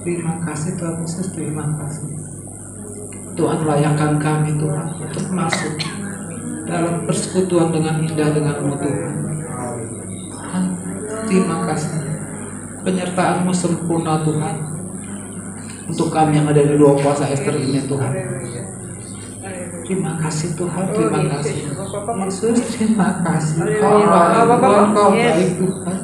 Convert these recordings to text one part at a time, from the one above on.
Terima kasih Tuhan Yesus, terima kasih. Tuhan layakkan kami Tuhan untuk masuk dalam persekutuan dengan indah denganmu Tuhan. Terima kasih. Penyertaan-Mu sempurna Tuhan untuk kami yang ada di luar kuasa Ester ini Tuhan. Terima kasih Tuhan, terima kasih Yesus, terima kasih. Kau baik Tuhan, Kau baik Tuhan.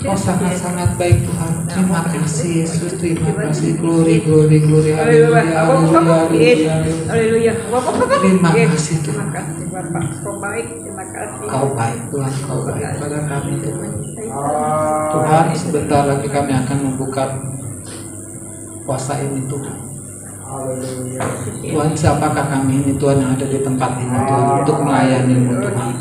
Kau sangat-sangat baik Tuhan. Terima kasih Yesus, terima kasih. Glory, glory, glory. Haleluya, haleluya, haleluya. Terima kasih Tuhan. Kau baik, terima kasih. Kau baik Tuhan, Kau baik pada kami Tuhan. Tuhan, sebentar lagi kami akan membuka puasa ini Tuhan. Tuhan, siapakah kami ini Tuhan yang ada di tempat ini Tuhan untuk melayani-Mu Tuhan.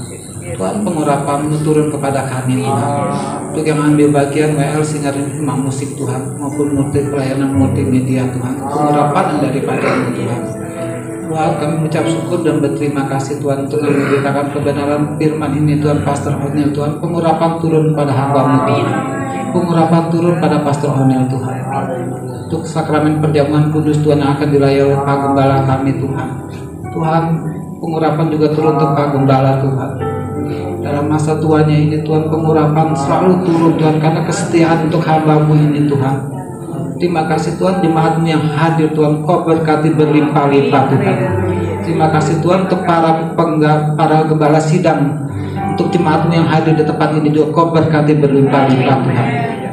Tuhan, pengurapan-Mu turun kepada kami Tuhan, untuk yang ambil bagian WL singer imam musik Tuhan maupun pelayanan multimedia Tuhan. Pengurapan yang daripada-Mu Tuhan. Tuhan, kami mengucap syukur dan berterima kasih Tuhan untuk memberitakan kebenaran firman ini Tuhan. Pastor Onel Tuhan, pengurapan turun pada hamba-Mu Tuhan. Pengurapan turun pada Pastor Onel Tuhan. Untuk sakramen perjamuan kudus Tuhan yang akan dilayani oleh Pak Gembala kami Tuhan. Tuhan, pengurapan juga turun untuk Pak Gembala Tuhan. Dalam masa tuanya ini Tuhan, pengurapan selalu turun Tuhan karena kesetiaan untuk hamba-Mu ini Tuhan. Terima kasih Tuhan, jemaat-Mu yang hadir Tuhan, Kau berkati berlimpah-limpah Tuhan. Terima kasih Tuhan untuk para gembala sidang, untuk jemaat-Mu yang hadir di tempat ini juga Kau berkati berlimpah-limpah Tuhan.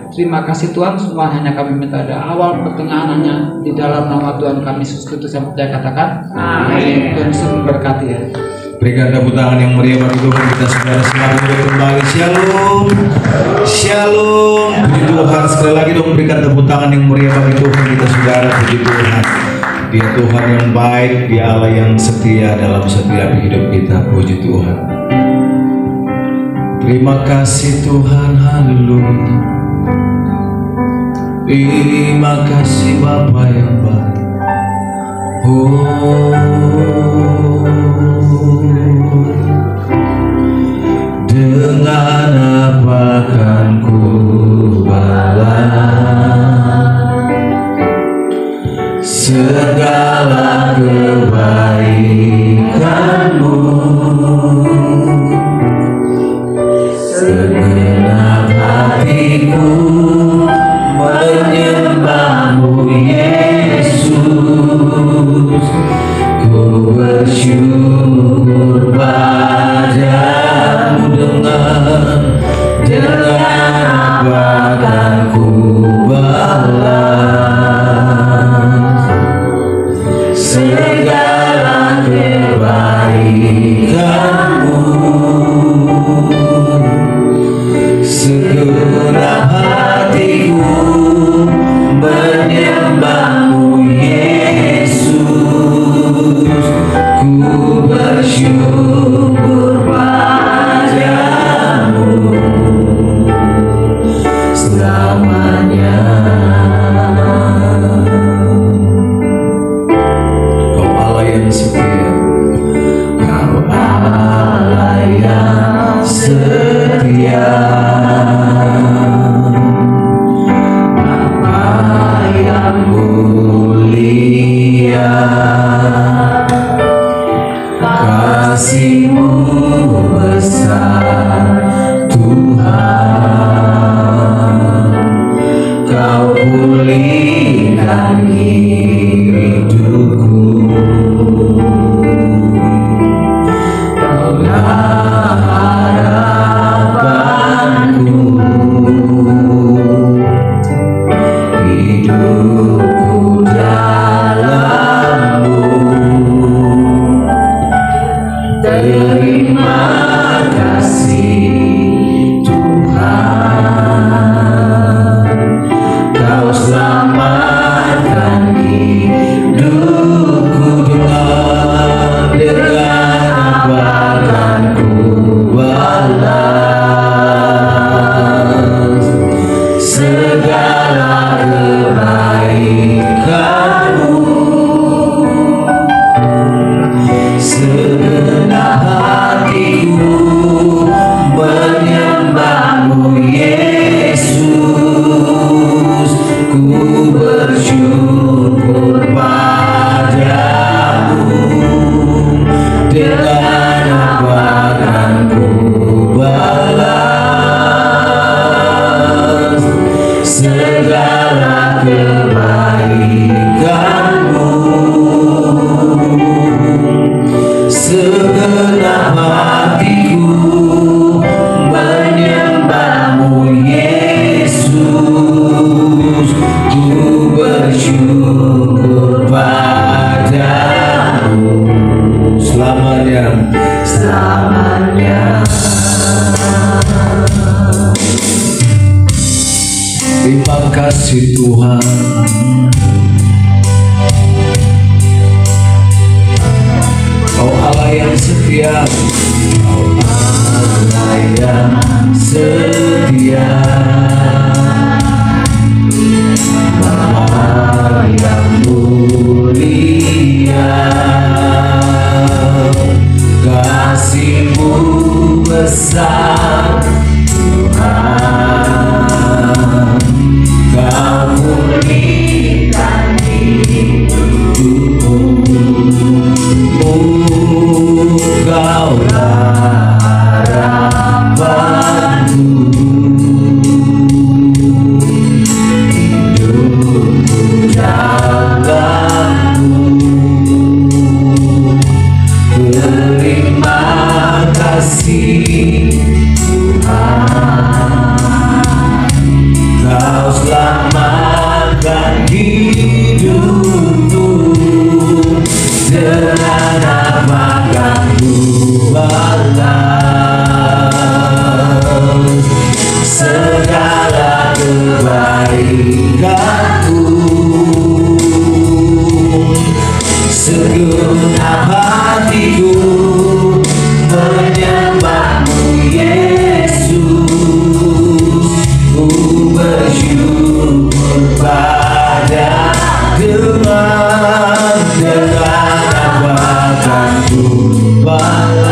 Terima kasih Tuhan, semua hanya kami minta ada awal pertengahan hanya di dalam nama Tuhan kami Yesus Kristus yang percaya, katakan amin. Tuhan Yesus memberkati ya. Berikan tepuk tangan yang meriah bagi Tuhan kita saudara semakin kembali. Shalom, shalom. Puji Tuhan, sekali lagi dong berikan tepuk tangan yang meriah bagi Tuhan kita saudara. Puji Tuhan, Dia Tuhan yang baik, Dia Allah yang setia dalam setiap hidup kita. Puji Tuhan. Terima kasih Tuhan, haleluya. Terima kasih Bapa yang baik. Dengan apa kan ku balas segala kebaikan-Mu? Segenap hatiku menyembah-Mu Yesus, ku bersyukur padamu. Dengan apa kan ku balas segala kebaikan-Mu? Segenap hatiku menyembah-Mu Yesus, ku bersyukur padamu selamanya. Kau Allah yang setia, Kau Allah yang setia. Kasih-Mu besar Tuhan, Kau pulihkan hidupku. Kaulah harapanku, hidupku dalam-Mu. Terima kasih Tuhan, Kau selamatkan hidupku. Dengan apa kan ku balas segala kebaikan-Mu? Segenap hatiku menyembah-Mu Yesus, ku kebaikan-Mu, segenap hatiku menyembah-Mu Yesus, ku bersyukur padamu selamanya, selamanya. Terima kasih Tuhan, Kau Allah yang setia, Kau Allah yang setia, Bapa yang mulia, kasih-Mu besar Tuhan, Kau pulihkan hidupku, Kaulah harapanku, hidupku jalanku. Terima kasih Tuhan, Kau selamatkan hidupku, dengan apakah ku balas segala kebaikan-Mu, segenap hatiku menyembah-Mu Yesus, ku bersyukur pada dengan apakah ku balas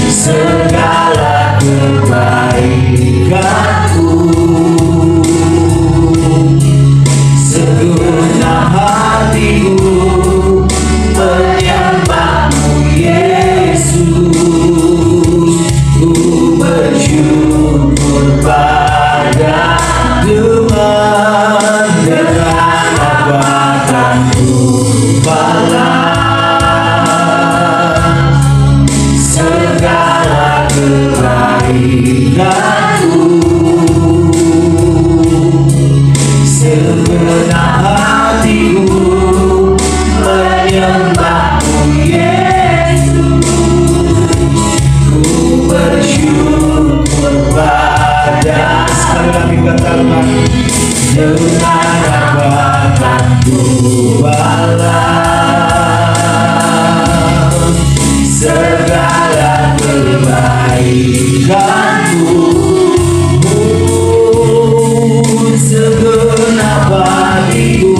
segala kebaikan-Mu, segenap hatiku menyembah-Mu Yesus, ku bersyukur pada dengan apakah ku balas segala kebaikan-Mu, segenap hatiku menyembah-Mu Yesus, ku bersyukur pada, sekali lagi katakan, dengan apakah ku balas segala kebaikan-Mu, segenap hatiku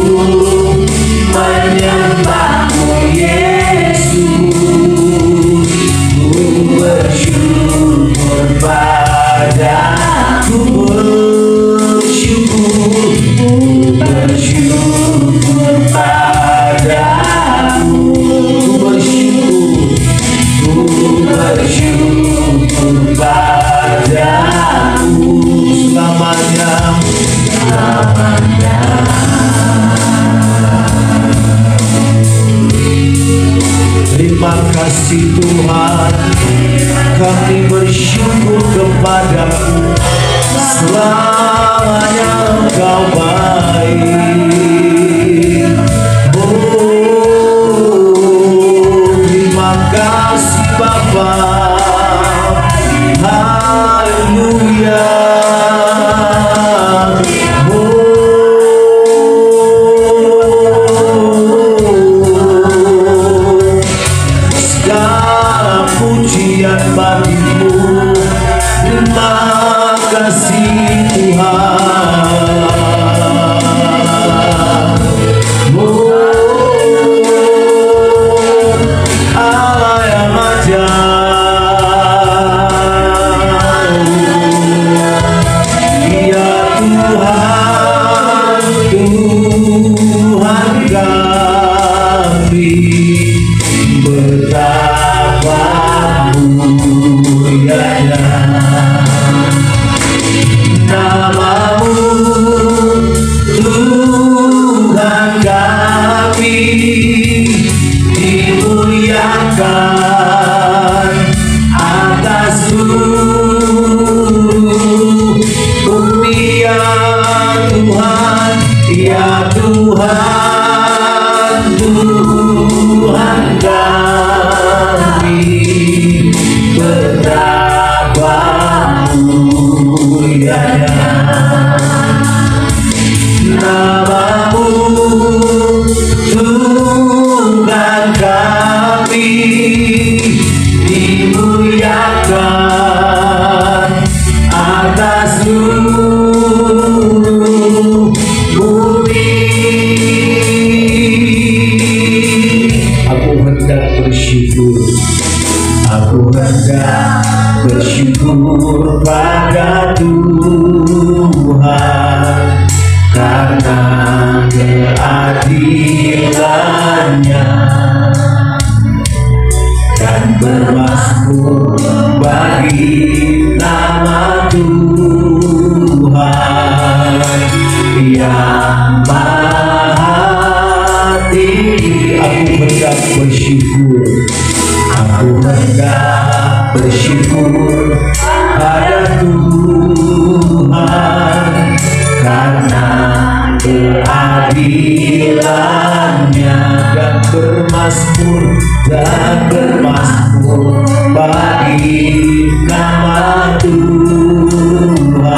menyembah-Mu Yesus, ku bersyukur padamu, bersyukur padamu, bersyukur padamu selamanya, selamanya. Terima kasih Tuhan, kami bersyukur kepadamu, selamanya Engkau baik. Oh, terima kasih Bapa, haleluya. Segala pujian bagi-Mu, terima kasih Tuhan. Ya Tuhan, Tuhan kami, betapa mulianya nama-Mu, Tuhan kami, dimuliakan atas seluruh bumi. Aku hendak bersyukur, aku hendak bersyukur pada Tuhan karena keadilannya, dan bermasmur bagi nama Tuhan yang Maha Tinggi. Aku hendak bersyukur, aku hendak bersyukur pada Tuhan karena keadilannya, dan bermasmur bagi nama Tuhan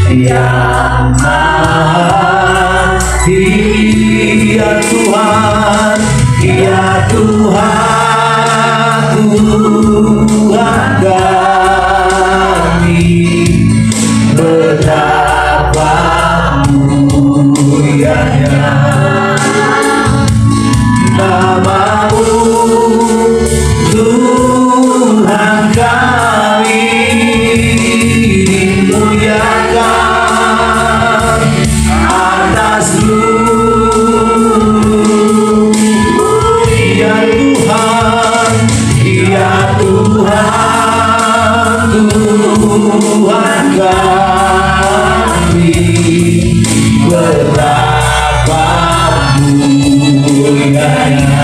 yang Maha Tinggi. Ya Tuhan, ya Tuhan, Tuhan kami, betapa mulianya nama-Mu, Tuhan kami, dimuliakan atas seluruh. Ya Tuhan, ya Tuhan, Tuhan kami, betapa mulianya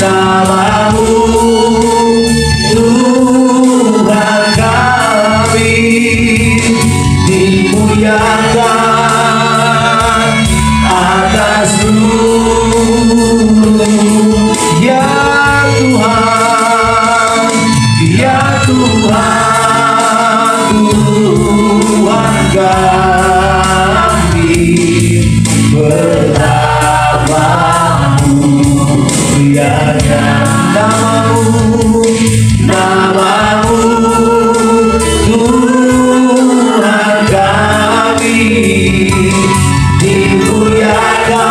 nama-Mu, Tuhan kami, dimuliakan atas seluruh. Ya Tuhan, ya Tuhan, Tuhan kami, betapa mulianya nama-Mu, nama-Mu, Tuhan kami, dimuliakan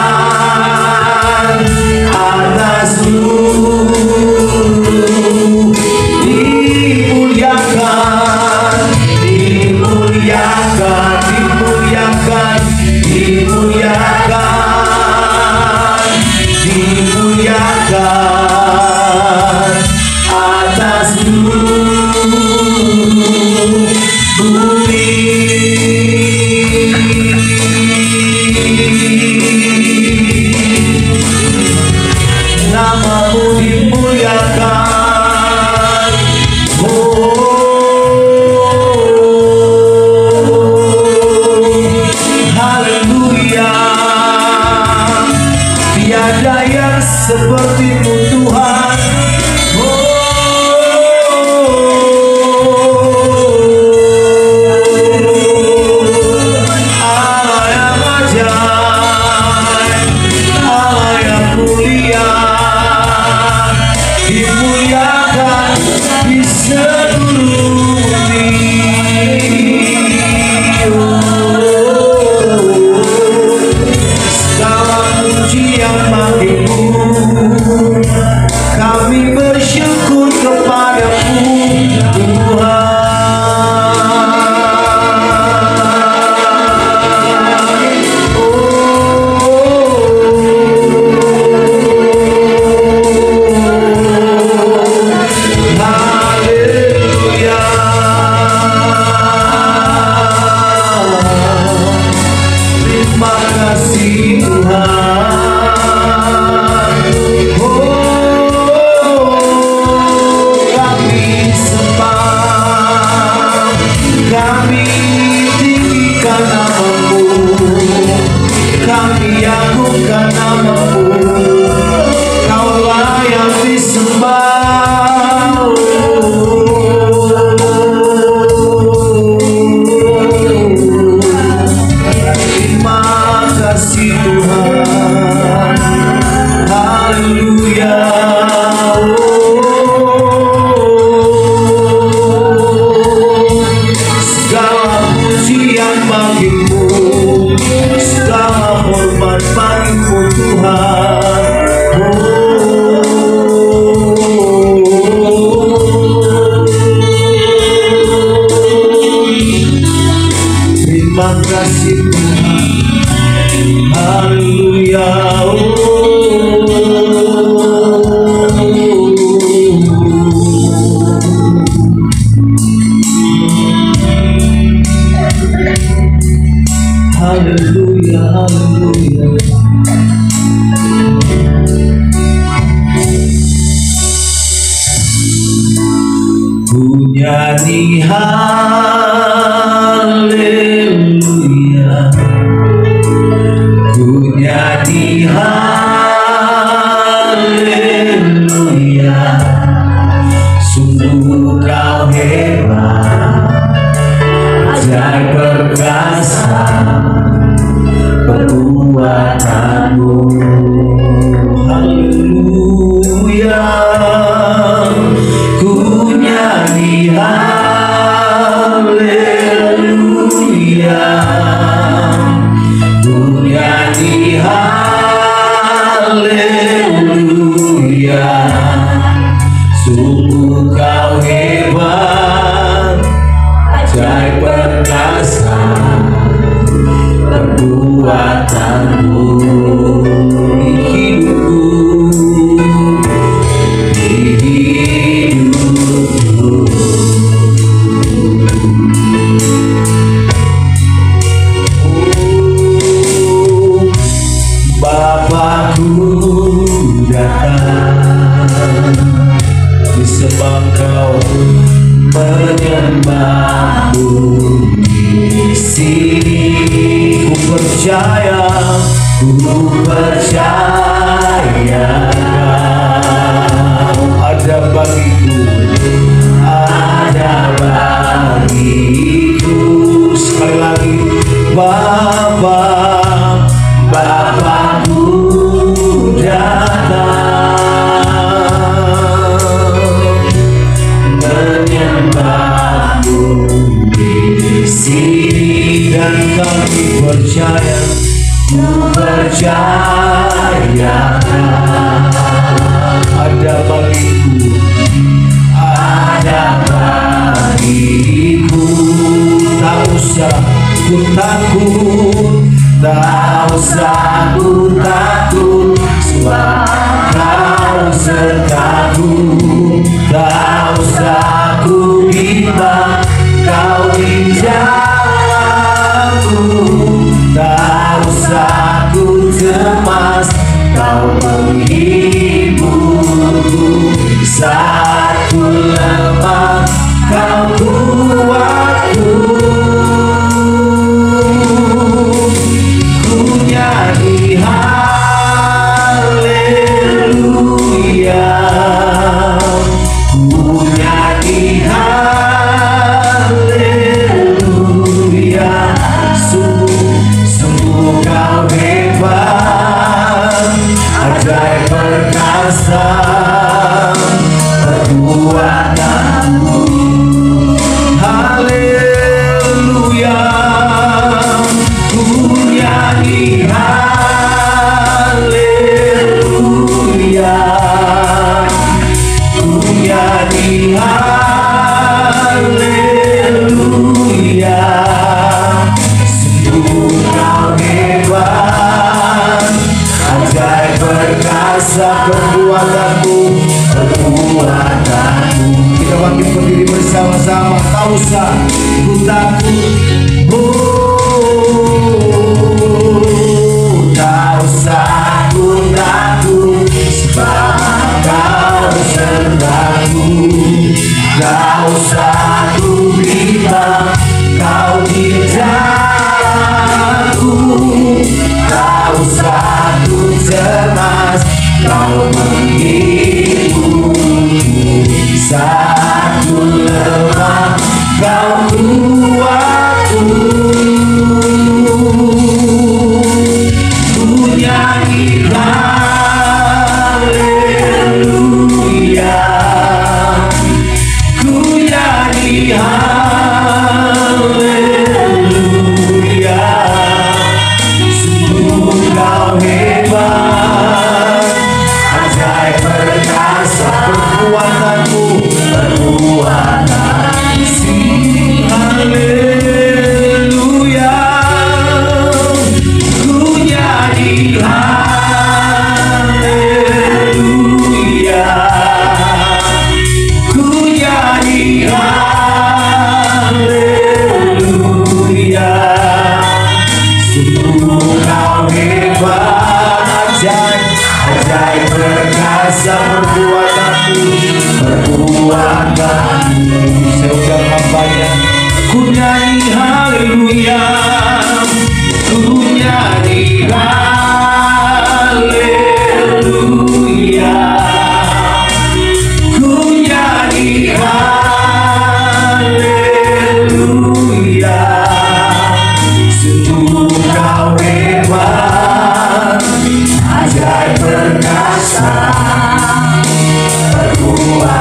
atas seluruh. Dimuliakan, dimuliakan, dimuliakan, dimuliakan, dimuliakan atas seluruh bumi. Nama-Mu dimuliakan. Haleluya. Tiada yang seperti-Mu Tuhan. Allah yang ajaib, Allah yang mulia, dimuliakan di seluruh bumi. Segala pujian bagimu, kami bersyukur kepadamu Tuhan. Haleluya. Terima kasih Tuhan. Kami sembah, kami tinggikan pujikan namamu, kami agungkan namamu, kau layak disembah. Terima kasih Tuhan, haleluya. Segala pujian bagimu, segala hormat bagimu Tuhan. Terima kasih Tuhan, haleluya. Haleluya, haleluya. Ku nyanyi haleluya, ku nyanyi haleluya. Sungguh kau hebat, ajaib perkasa perbuatanmu. Haleluya, ku nyanyi haleluya, ku nyanyi haleluya. Sungguh kau hebat, ajaib perkasa perbuatanmu di hidupku, di hidupku. Oh, Bapakku datang, disembah kau menyembahmu di sini. Ku percaya ada bagiku, ada bagiku. Sekali lagi, Bapakku datang, menyembahmu di sini, dan kami percaya, ku percaya ada bagiku, ada bagiku. Tak usah ku takut, tak usah ku takut, sebab kau sertaku. Tak usah ku bimbang, kau di jalanku. Tak usah ku cemas, kau menghiburku. Saat ku lemah, kau kuatku. Ku nyanyi haleluya, ku nyanyi haleluya. haleluya, ku nyanyi haleluya, ku nyanyi haleluya. Sungguh kau hebat, ajaib perkasa perbuatanmu.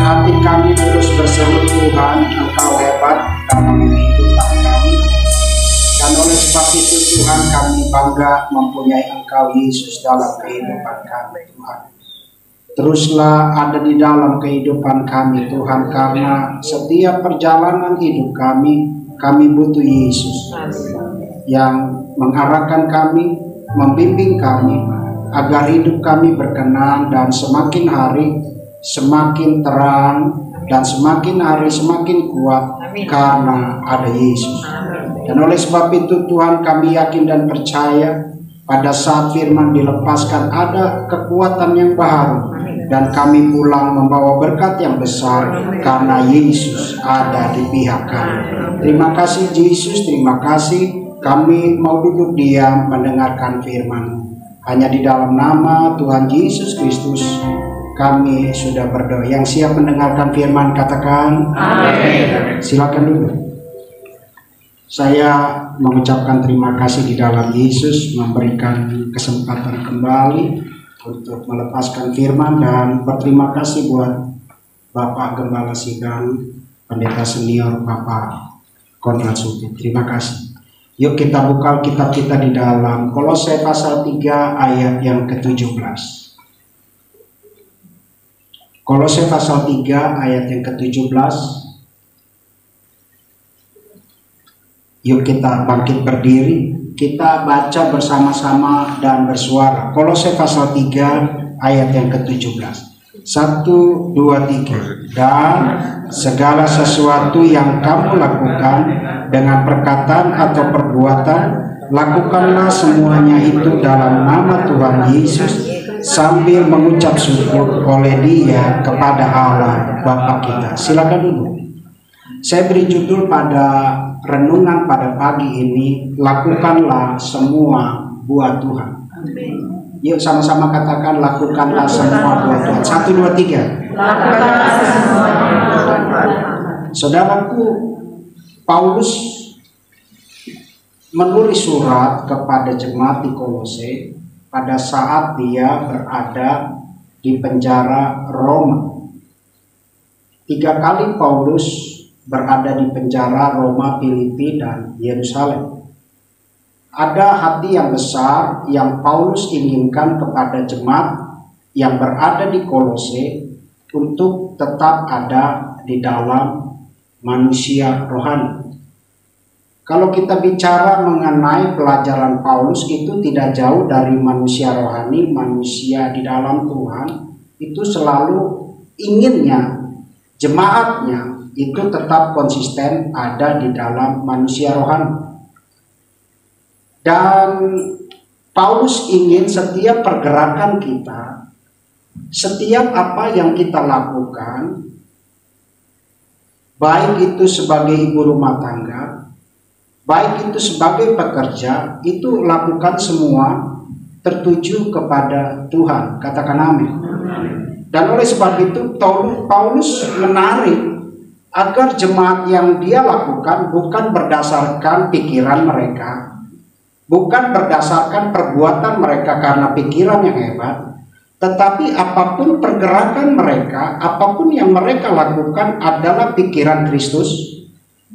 Hati kami terus berseru, Tuhan, Engkau hebat dalam kehidupan kami. Dan oleh sebab itu Tuhan, kami bangga mempunyai Engkau Yesus dalam kehidupan kami, Tuhan. Teruslah ada di dalam kehidupan kami, Tuhan, karena setiap perjalanan hidup kami butuh Yesus yang mengarahkan kami, membimbing kami, agar hidup kami berkenan dan semakin hari semakin terang dan semakin hari semakin kuat karena ada Yesus. Dan oleh sebab itu Tuhan, kami yakin dan percaya pada saat firman dilepaskan ada kekuatan yang baru, dan kami pulang membawa berkat yang besar karena Yesus ada di pihak kami. Terima kasih Yesus, terima kasih. Kami mau duduk diam mendengarkan firman. Hanya di dalam nama Tuhan Yesus Kristus kami sudah berdoa. Yang siap mendengarkan firman katakan amin. Silakan duduk. Saya mengucapkan terima kasih di dalam Yesus memberikan kesempatan kembali untuk melepaskan firman, dan berterima kasih buat Bapak Gembala Sidang, Pendeta Senior Bapak Konrad Suti. Terima kasih. Yuk kita buka kitab kita di dalam Kolose pasal 3 ayat yang ke-17. Kolose pasal 3 ayat yang ke-17. Yuk kita bangkit berdiri, kita baca bersama-sama dan bersuara. Kolose pasal 3 ayat yang ke-17. 1, 2, 3. Dan segala sesuatu yang kamu lakukan dengan perkataan atau perbuatan, lakukanlah semuanya itu dalam nama Tuhan Yesus, sambil mengucap syukur oleh Dia kepada Allah Bapa kita. Silakan duduk. Saya beri judul pada renungan pada pagi ini, lakukanlah semua buat Tuhan. Yuk sama-sama katakan, lakukanlah semua buat Tuhan. 1, 2, 3. Lakukanlah semua buat Tuhan. Saudaraku, Paulus menulis surat kepada jemaat di Kolose pada saat dia berada di penjara Roma. 3 kali Paulus berada di penjara Roma, Filipi, dan Yerusalem. Ada hati yang besar yang Paulus inginkan kepada jemaat yang berada di Kolose untuk tetap ada di dalam manusia rohani. Kalau kita bicara mengenai pelajaran Paulus, itu tidak jauh dari manusia rohani, manusia di dalam Tuhan. Itu selalu inginnya jemaatnya itu tetap konsisten ada di dalam manusia rohani. Dan Paulus ingin setiap pergerakan kita, setiap apa yang kita lakukan, baik itu sebagai ibu rumah tangga, baik itu sebagai pekerja, itu lakukan semua tertuju kepada Tuhan. Katakan amin. Dan oleh sebab itu Paulus menarik agar jemaat yang dia lakukan bukan berdasarkan pikiran mereka, bukan berdasarkan perbuatan mereka karena pikiran yang hebat, tetapi apapun pergerakan mereka, apapun yang mereka lakukan adalah pikiran Kristus,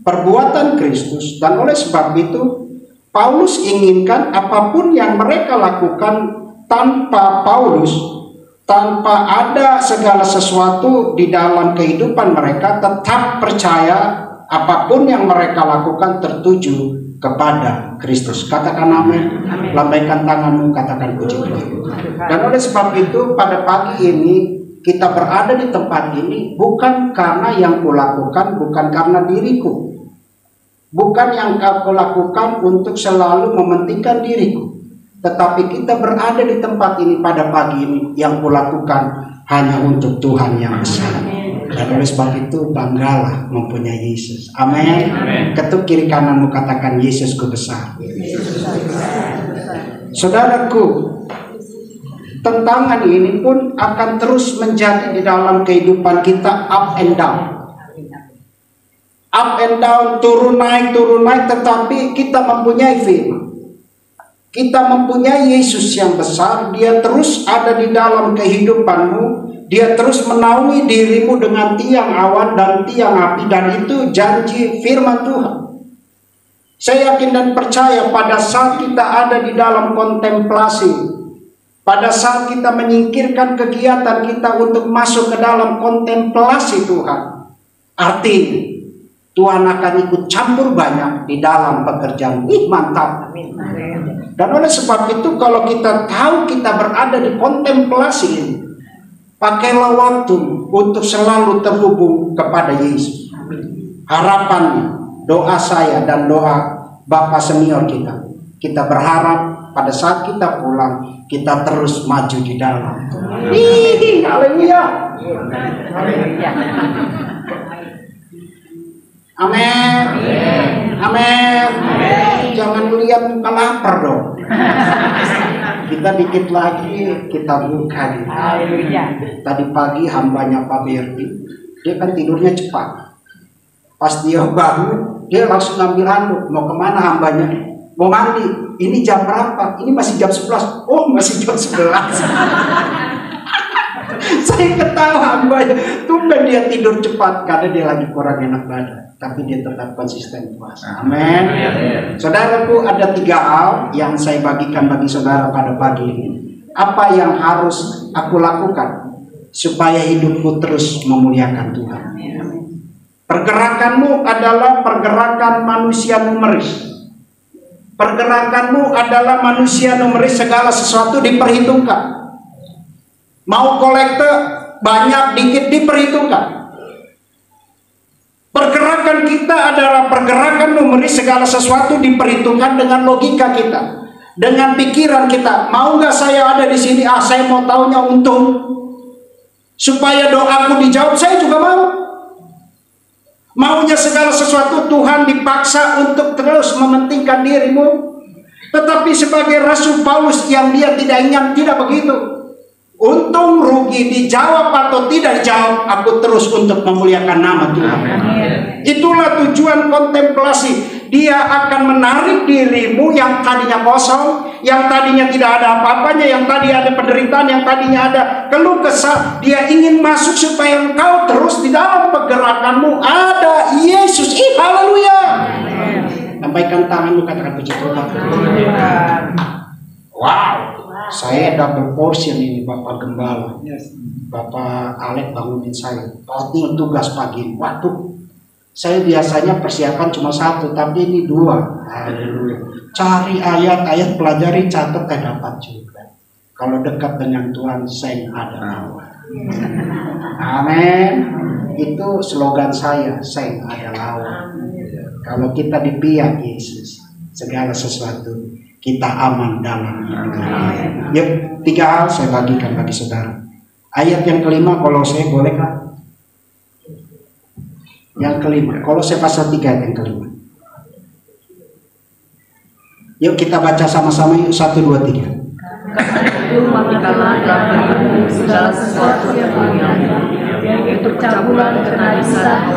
perbuatan Kristus. Dan oleh sebab itu Paulus inginkan apapun yang mereka lakukan tanpa Paulus, tanpa ada segala sesuatu di dalam kehidupan mereka, tetap percaya apapun yang mereka lakukan tertuju kepada Kristus. Katakan amin. Lambaikan tanganmu, katakan puji Tuhan. Dan oleh sebab itu pada pagi ini kita berada di tempat ini bukan karena yang kulakukan, bukan karena diriku, Bukan yang kau lakukan untuk selalu mementingkan diriku, tetapi kita berada di tempat ini pada pagi ini yang kulakukan hanya untuk Tuhan yang besar. Dan oleh sebab itu banggalah mempunyai Yesus. Amin. Ketuk kiri kananmu, katakan Yesusku besar. Saudaraku, tantangan ini pun akan terus menjadi di dalam kehidupan kita, up and down. Up and down, turun naik, tetapi kita mempunyai firman. Kita mempunyai Yesus yang besar. Dia terus ada di dalam kehidupanmu. Dia terus menaungi dirimu dengan tiang awan dan tiang api. Dan itu janji firman Tuhan. Saya yakin dan percaya pada saat kita ada di dalam kontemplasi, pada saat kita menyingkirkan kegiatan kita untuk masuk ke dalam kontemplasi Tuhan, artinya Tuhan akan ikut campur banyak di dalam pekerjaan. Mantap. Dan oleh sebab itu kalau kita tahu kita berada di kontemplasi ini, pakailah waktu untuk selalu terhubung kepada Yesus. Harapannya, doa saya dan doa Bapak senior kita berharap pada saat kita pulang, kita terus maju di dalam. Haleluya. Amin. Amin. Jangan lihat muka lapar dong. Kita dikit lagi kita buka. Tadi pagi hambanya Pak Berti, dia kan tidurnya cepat. Pas dia bangun, dia langsung ngambil handuk. Mau kemana hambanya? Mau mandi. Ini jam berapa? Ini masih jam 11. Oh, masih jam 11. Saya ketawa hambanya. Tumben dia tidur cepat karena dia lagi kurang enak badan. Tapi dia tetap konsisten puasa. Amin. Saudaraku, ada 3 hal yang saya bagikan bagi saudara pada pagi ini. Apa yang harus aku lakukan supaya hidupku terus memuliakan Tuhan? Pergerakanmu adalah pergerakan manusia numeris. Pergerakanmu adalah manusia numeris, segala sesuatu diperhitungkan. Mau kolekte banyak dikit diperhitungkan. Pergerakan kita adalah pergerakan numeris, segala sesuatu diperhitungkan dengan logika kita, dengan pikiran kita. Mau nggak saya ada di sini? Saya mau taunya untung supaya doaku dijawab. Saya juga mau. Maunya segala sesuatu Tuhan dipaksa untuk terus mementingkan dirimu. Tetapi sebagai Rasul Paulus yang dia tidak ingat, tidak begitu. Untung rugi dijawab atau tidak dijawab, aku terus untuk memuliakan nama Tuhan. Itulah tujuan kontemplasi. Dia akan menarik dirimu yang tadinya kosong, yang tadinya tidak ada apa-apanya, yang tadi ada penderitaan, yang tadinya ada keluh kesah. Dia ingin masuk supaya engkau terus di dalam pergerakanmu ada Yesus. Haleluya. Lambaikan tanganmu, katakan puji Tuhan. Wow, saya double portion ini Bapak Gembala. Bapak Alek bangunin saya. Ini tugas pagi. Waduh, saya biasanya persiapan cuma 1, tapi ini 2. Haleluya. Cari ayat-ayat, pelajari, catat, dapat juga. Kalau dekat dengan Tuhan, seng ada lawan. Amin. Itu slogan saya, seng ada lawan. Kalau kita di pihak Yesus, segala sesuatu kita aman dalam hidup. Yuk, 3 hal saya bagikan bagi saudara. Ayat yang kelima, Kolose, bolehkah? Yang kelima, Kolose pasal 3 ayat yang kelima. Yuk kita baca sama-sama, yuk 1, 2, 3. Segala sesuatu yang yaitu percabulan, kenaisan,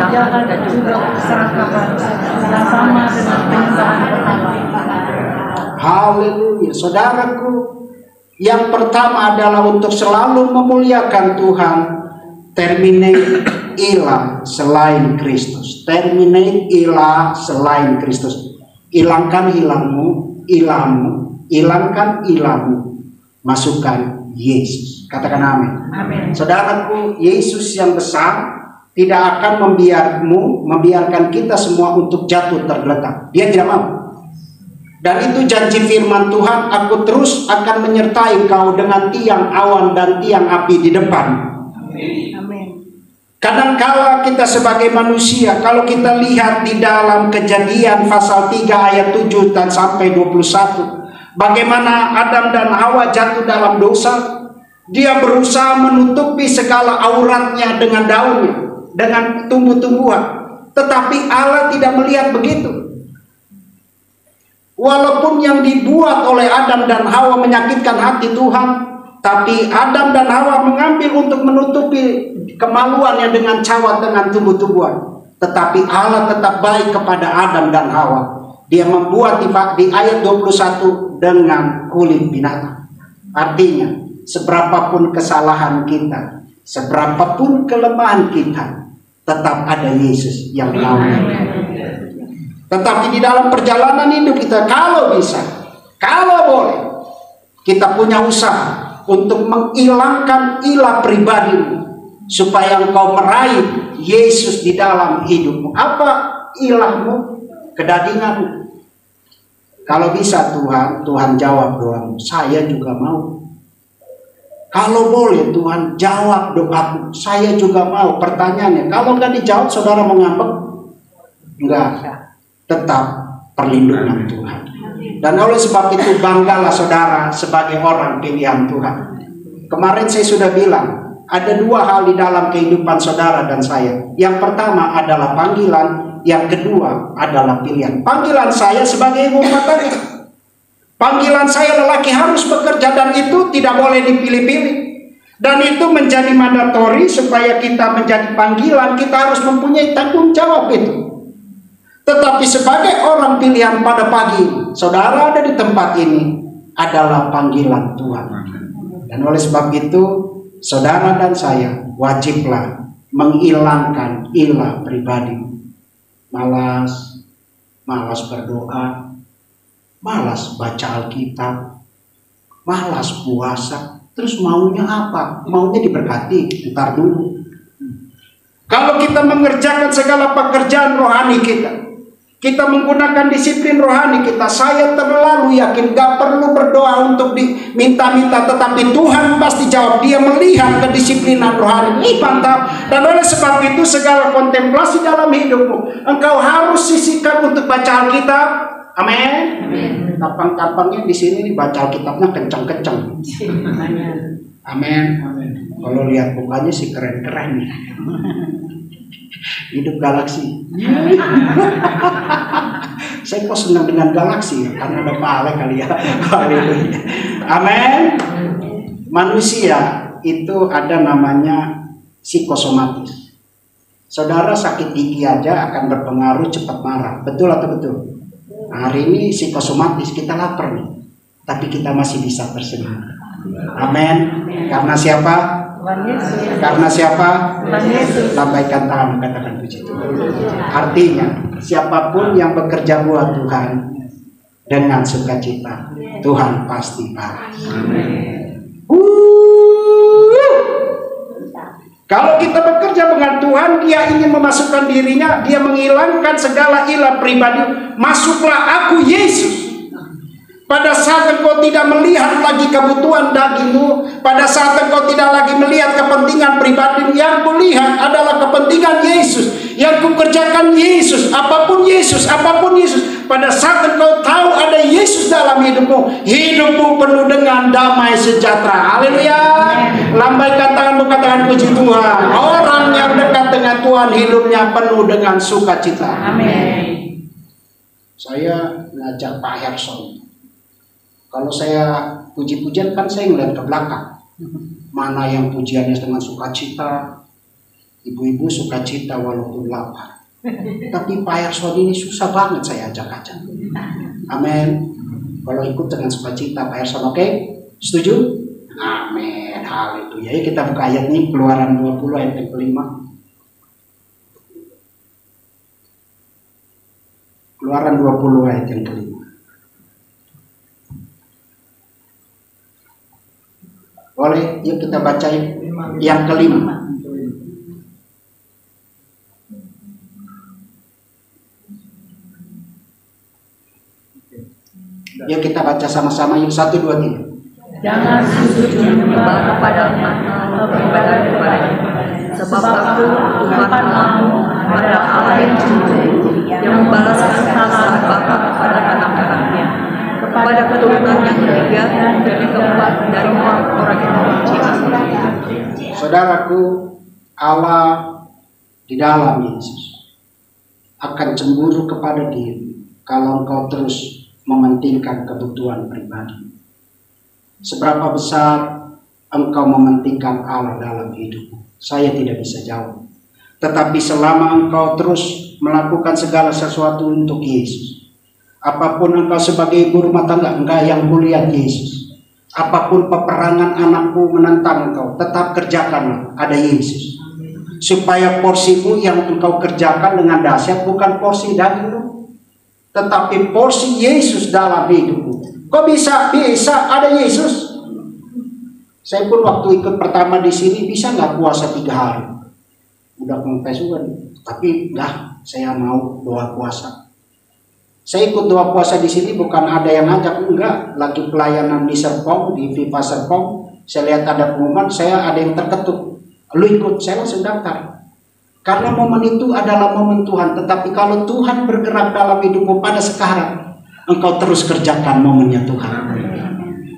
jangan dan juga keserakahan yang sama dengan penyembahan berhala. Haleluya. Saudaraku, yang pertama adalah untuk selalu memuliakan Tuhan. Terminate ilah selain Kristus. Terminate ilah selain Kristus. Hilangkan ilahmu, hilangkan ilahmu, masukkan Yesus. Katakan amin. Amin. Saudaraku, Yesus yang besar tidak akan membiarkan kita semua untuk jatuh tergeletak. Dia tidak mau. Dan itu janji firman Tuhan, aku terus akan menyertai kau dengan tiang awan dan tiang api di depan. Amin. Kadangkala kita sebagai manusia, kalau kita lihat di dalam Kejadian pasal 3 ayat 7 dan sampai 21, bagaimana Adam dan Hawa jatuh dalam dosa. Dia berusaha menutupi segala auratnya dengan daunnya, dengan tumbuh-tumbuhan. Tetapi Allah tidak melihat begitu. Walaupun yang dibuat oleh Adam dan Hawa menyakitkan hati Tuhan, tapi Adam dan Hawa mengambil untuk menutupi kemaluannya dengan cawat dengan tumbuh-tumbuhan. Tetapi Allah tetap baik kepada Adam dan Hawa. Dia membuat di ayat 21 dengan kulit binatang. Artinya, seberapapun kesalahan kita, seberapapun kelemahan kita, tetap ada Yesus yang rawat. Tetapi di dalam perjalanan hidup kita, kalau bisa, kalau boleh, kita punya usaha untuk menghilangkan ilah pribadimu, supaya engkau meraih Yesus di dalam hidupmu. Apa ilahmu? Kedadinganmu. Kalau bisa Tuhan jawab doamu. Saya juga mau. Kalau boleh Tuhan jawab doaku. Saya juga mau. Pertanyaannya, kalau nggak dijawab, saudara mau ngambek? Enggak. Tetap perlindungan Tuhan. Dan oleh sebab itu banggalah saudara sebagai orang pilihan Tuhan. Kemarin saya sudah bilang, ada dua hal di dalam kehidupan saudara dan saya. Yang pertama adalah panggilan, yang kedua adalah pilihan. Panggilan saya sebagai ibu rumah tangga. Panggilan saya lelaki harus bekerja, dan itu tidak boleh dipilih-pilih. Dan itu menjadi mandatori supaya kita menjadi panggilan, kita harus mempunyai tanggung jawab itu. Tetapi sebagai orang pilihan pada pagi, saudara ada di tempat ini adalah panggilan Tuhan. Dan oleh sebab itu, saudara dan saya wajiblah menghilangkan ilah pribadi. Malas berdoa, malas baca Alkitab, malas puasa. Terus maunya apa? Maunya diberkati. Ntar dulu. Kalau kita mengerjakan segala pekerjaan rohani kita menggunakan disiplin rohani kita, saya terlalu yakin gak perlu berdoa untuk diminta-minta, tetapi Tuhan pasti jawab. Dia melihat kedisiplinan rohani. Ini mantap. Dan oleh sebab itu segala kontemplasi dalam hidupmu engkau harus sisihkan untuk baca Alkitab. Amin. Tampang-tampangnya di sini baca Alkitabnya kencang-kencang. Amin. Kalau lihat bukanya sih keren-keren. Hidup galaksi. Saya kok senang dengan galaksi ya, karena ada pahala kali ya. Amin. Manusia itu ada namanya psikosomatis. Saudara sakit gigi aja akan berpengaruh cepat marah. Betul atau betul? Hari ini psikosomatis, kita lapar nih, tapi kita masih bisa tersenyum. Amin. Karena siapa? Karena siapa? Lambaikan tangan, katakan puji Tuhan. Artinya, siapapun yang bekerja buat Tuhan dengan sukacita, Tuhan pasti balas. Kalau kita bekerja dengan Tuhan, Dia ingin memasukkan dirinya, Dia menghilangkan segala ilah pribadi. Masuklah aku Yesus. Pada saat engkau tidak melihat lagi kebutuhan dagingmu, pada saat engkau tidak lagi melihat kepentingan pribadi, yang kulihat adalah kepentingan Yesus. Yang kukerjakan Yesus, apapun Yesus, apapun Yesus. Pada saat engkau tahu ada Yesus dalam hidupmu, hidupmu penuh dengan damai sejahtera. Haleluya. Lambaikan tanganmu, katakan puji Tuhan. Orang yang dekat dengan Tuhan hidupnya penuh dengan sukacita. Amin. Saya ngajak Pak Herson. Kalau saya puji-pujian kan saya ngeliat ke belakang. Mana yang pujiannya dengan sukacita. Ibu-ibu sukacita walaupun lapar. Tapi Pak Herson ini susah banget saya ajak-ajak. Amin. Kalau ikut dengan sukacita Pak Herson, oke? Setuju? Amin. Haleluya. Yuk kita buka ayat nih, Keluaran 20 ayat yang kelima. Keluaran 20 ayat yang kelima. Boleh, yuk kita baca yang kelima. Yuk kita baca sama-sama, yuk 1, 2, 3. Jangan sujud menyembah kepada atau beribadah kepadanya, Sebab aku Tuhan Allahmu adalah Allah yang jujur, yang membalaskan salah bapa kepada anak-anaknya, kepada keturunan yang ketiga dan keempat dari orang yang benci. Saudaraku, Allah di dalam Yesus akan cemburu kepada diri kalau engkau terus mementingkan kebutuhan pribadi. Seberapa besar engkau mementingkan Allah dalam hidupmu, saya tidak bisa jawab. Tetapi selama engkau terus melakukan segala sesuatu untuk Yesus, apapun engkau sebagai ibu rumah tangga, enggak yang mulia Yesus. Apapun peperangan anakku menentang engkau, tetap kerjakanlah, ada Yesus. Supaya porsimu yang engkau kerjakan dengan dahsyat bukan porsi dagingmu, tetapi porsi Yesus dalam hidupmu. Kok bisa ada Yesus? Saya pun waktu ikut pertama di sini bisa nggak puasa 3 hari? Udah confess juga, tapi enggak, saya mau doa puasa. Saya ikut doa puasa di sini bukan ada yang ngajak, enggak. Lagi pelayanan di Serpong, di Viva Serpong, saya lihat ada pengumuman, saya ada yang terketuk. Lu ikut, saya langsung daftar. Karena momen itu adalah momen Tuhan. Tetapi kalau Tuhan bergerak dalam hidupmu pada sekarang, engkau terus kerjakan momennya Tuhan.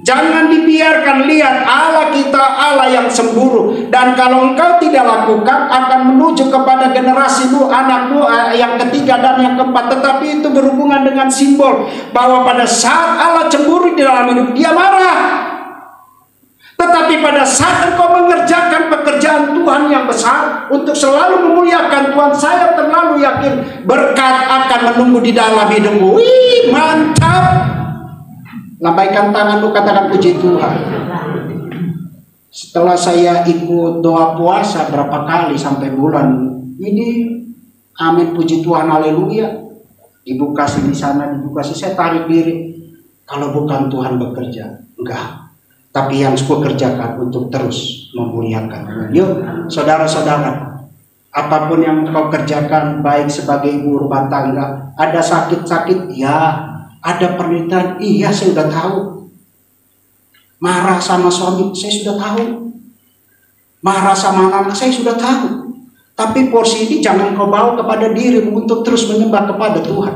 Jangan dibiarkan lihat Allah kita, Allah yang cemburu. Dan kalau engkau tidak lakukan, akan menuju kepada generasimu, anakmu yang ketiga dan yang keempat. Tetapi itu berhubungan dengan simbol bahwa pada saat Allah cemburu di dalam hidup, dia marah. Tetapi pada saat engkau mengerjakan pekerjaan Tuhan yang besar untuk selalu memuliakan Tuhan, saya terlalu yakin berkat akan menunggu di dalam hidupmu. Wih, mantap. Lambaikan tanganmu, katakan puji Tuhan. Setelah saya ikut doa puasa berapa kali sampai bulan ini, amin, puji Tuhan, haleluya. Dibuka sini sana, dibuka sini, saya tarik diri. Kalau bukan Tuhan bekerja, enggak. Tapi yang saya kerjakan untuk terus memuliakan. Yuk, saudara-saudara, apapun yang kau kerjakan, baik sebagai ibu rumah tangga, ada sakit-sakit, ya. Ada penderitaan, iya, saya sudah tahu. Marah sama suami, saya sudah tahu. Marah sama anak, saya sudah tahu. Tapi porsi ini jangan kau bawa kepada dirimu untuk terus menyembah kepada Tuhan.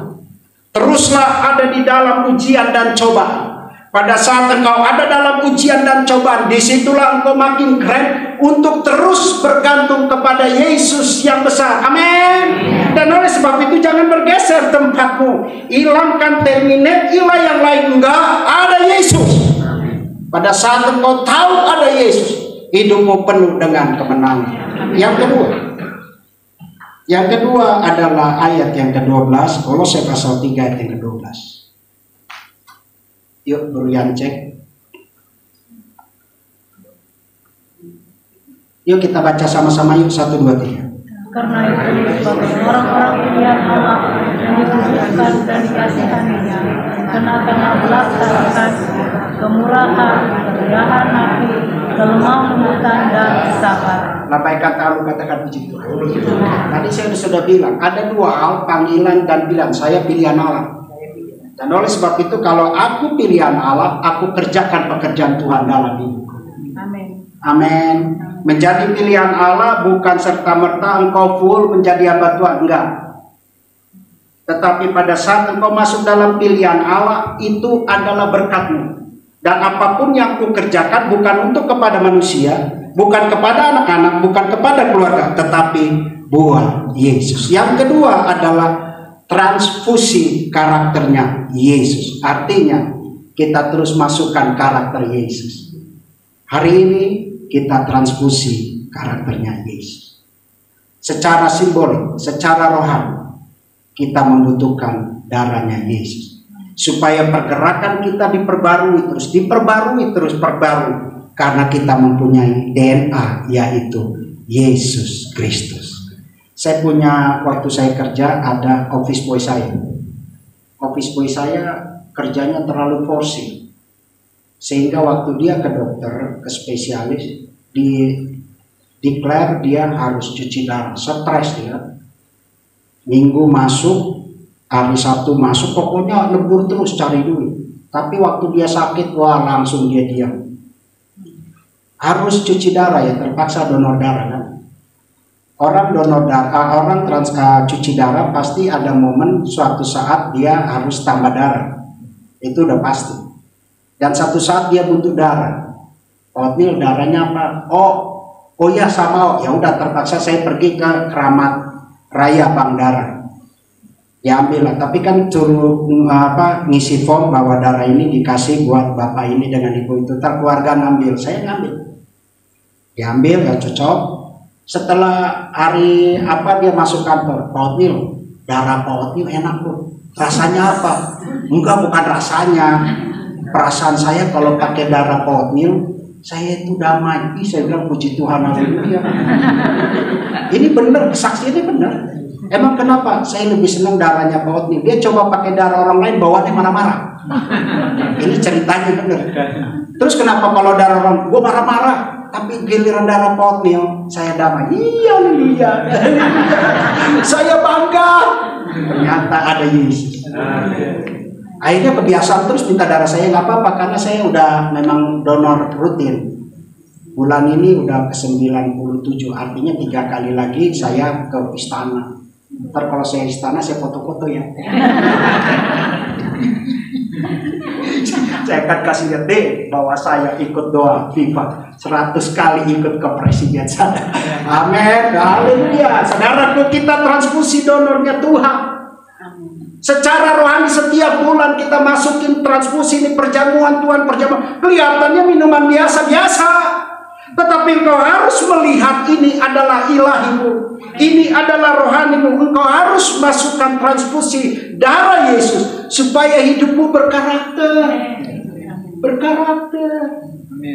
Teruslah ada di dalam ujian dan cobaan. Pada saat engkau ada dalam ujian dan cobaan, disitulah engkau makin keren untuk terus bergantung kepada Yesus yang besar. Amin. Dan oleh sebab itu jangan bergeser tempatmu. Hilangkan terminate, hilang yang lain. Enggak, ada Yesus. Pada saat engkau tahu ada Yesus, hidupmu penuh dengan kemenangan. Yang kedua adalah ayat yang ke-12, Kolose pasal 3 ayat yang ke-12. Yuk, Bro cek. Yuk kita baca sama-sama, yuk, 1, 2, 3. Karena itu orang-orang pilihan Allah yang dikhususkan dan dikasihaninya, kenakanlah melaksanakan kemurahan, kerendahan hati, kelemah lembutan dan sabar. Lambaikan tangan, katakan puji Tuhan. Tadi saya sudah bilang ada 2 hal, panggilan dan pilihan. Saya pilihan Allah. Dan oleh sebab itu kalau aku pilihan Allah, aku kerjakan pekerjaan Tuhan dalam hidupku. Amin. Amin. Menjadi pilihan Allah bukan serta-merta engkau full menjadi hamba Tuhan, enggak. Tetapi pada saat engkau masuk dalam pilihan Allah, itu adalah berkatmu. Dan apapun yang aku kerjakan bukan untuk kepada manusia, bukan kepada anak-anak, bukan kepada keluarga, tetapi buat Yesus. Yang kedua adalah transfusi karakternya Yesus. Artinya kita terus masukkan karakter Yesus. Hari ini kita transfusi karakternya Yesus. Secara simbolik, secara rohani, kita membutuhkan darahnya Yesus. Supaya pergerakan kita diperbarui terus, karena kita mempunyai DNA, yaitu Yesus Kristus. Saya punya, waktu saya kerja ada office boy saya. Office boy saya kerjanya terlalu forcing. Sehingga waktu dia ke dokter, ke spesialis, declare dia harus cuci darah. Stres dia. Minggu masuk, hari Sabtu masuk, pokoknya lebur terus cari duit. Tapi waktu dia sakit, wah langsung dia diam. Harus cuci darah ya, terpaksa donor darah kan. Orang donor darah, orang cuci darah pasti ada momen suatu saat dia harus tambah darah. Itu udah pasti. Dan satu saat dia butuh darah. Oatmeal darahnya apa? Oh ya sama. Ya udah terpaksa saya pergi ke Keramat Raya Bank Darah. Diambil lah. Tapi kan suruh ngisi form bahwa darah ini dikasih buat bapak ini dengan ibu itu. Ntar keluarga ngambil. Saya ngambil. Diambil gak cocok. Setelah hari dia masuk kantor, oatmeal, darah oatmeal enak loh. Rasanya apa? Enggak, bukan rasanya. Perasaan saya kalau pakai darah oatmeal, saya itu damai. Saya bilang puji Tuhan, haleluya. Ini benar, kesaksiannya benar. Emang kenapa? Saya lebih senang darahnya oatmeal. Dia coba pakai darah orang lain, bawaannya marah-marah. Ini ceritanya benar. Terus kenapa kalau darah orang, gue marah-marah. Tapi giliran darah oatmeal saya damai. Iya, haleluya. Saya bangga. Ternyata ada Yesus. Akhirnya kebiasaan terus minta darah saya, nggak apa-apa karena saya udah memang donor rutin. Bulan ini udah ke 97, artinya 3 kali lagi saya ke istana. Ntar kalau saya istana saya foto-foto ya. Saya akan kasih lihat deh bahwa saya ikut doa FIFA 100 kali ikut ke presiden sana. Amin, haleluya. Saudaraku, kita transfusi donornya Tuhan. Secara rohani setiap bulan kita masukin transfusi ini, perjamuan Tuhan, perjamuan. Kelihatannya minuman biasa-biasa, tetapi engkau harus melihat ini adalah ilahimu, ini adalah rohanimu. Engkau harus masukkan transfusi darah Yesus supaya hidupmu berkarakter. Berkarakter,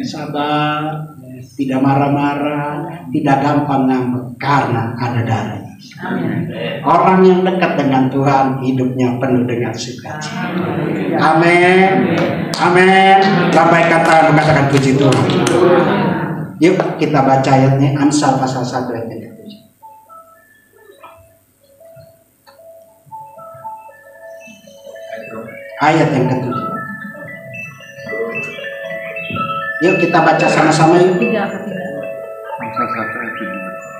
sabar, tidak marah-marah, tidak gampang ngambek karena ada darah. Orang yang dekat dengan Tuhan hidupnya penuh dengan sukacita. Amin, amin. Lambaikan tangan, katakan puji Tuhan. Yuk kita baca ayatnya, Amsal pasal 1 ayat yang ke-7. Ayat yang ke-7. Yuk kita baca sama-sama yuk.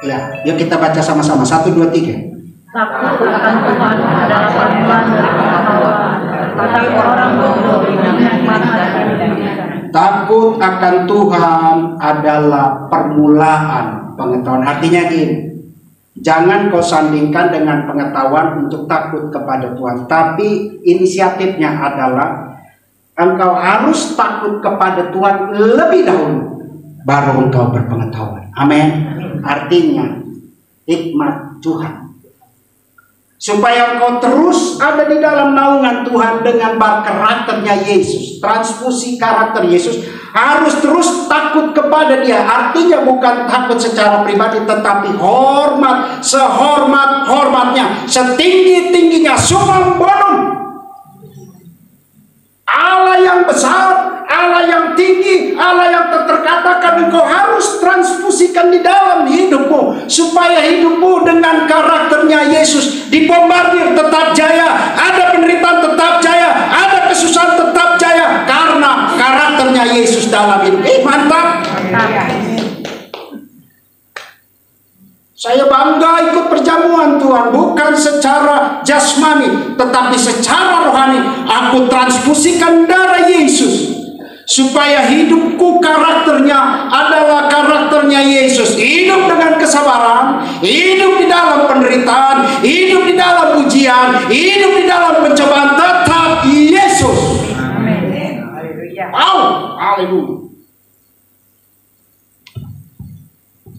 Ya, yuk kita baca sama-sama. 1, 2, 3. Takut akan Tuhan adalah permulaan dari pengetahuan, tetapi orang bodoh yang hikmat dari pendidikan. Takut akan Tuhan adalah permulaan pengetahuan. Artinya gini, jangan kau sandingkan dengan pengetahuan untuk takut kepada Tuhan, tapi inisiatifnya adalah engkau harus takut kepada Tuhan lebih dahulu, baru engkau berpengetahuan. Amin. Artinya hikmat Tuhan, supaya engkau terus ada di dalam naungan Tuhan dengan karakternya Yesus. Transfusi karakter Yesus harus terus takut kepada Dia. Artinya bukan takut secara pribadi, tetapi hormat, sehormat-hormatnya, setinggi-tingginya, summum bonum. Allah yang besar, Allah yang tinggi, Allah yang terkatakan, engkau harus transfusikan di dalam hidupmu, supaya hidupmu dengan karakternya Yesus dibombardir tetap jaya, ada penderitaan tetap jaya, ada kesusahan tetap jaya, karena karakternya Yesus dalam hidup. Mantap. Saya bangga ikut perjamuan Tuhan, bukan secara jasmani, tetapi secara rohani. Aku transfusikan darah Yesus, supaya hidupku karakternya adalah karakternya Yesus. Hidup dengan kesabaran, hidup di dalam penderitaan, hidup di dalam ujian, hidup di dalam pencobaan, tetap Yesus. Amin. Haleluya.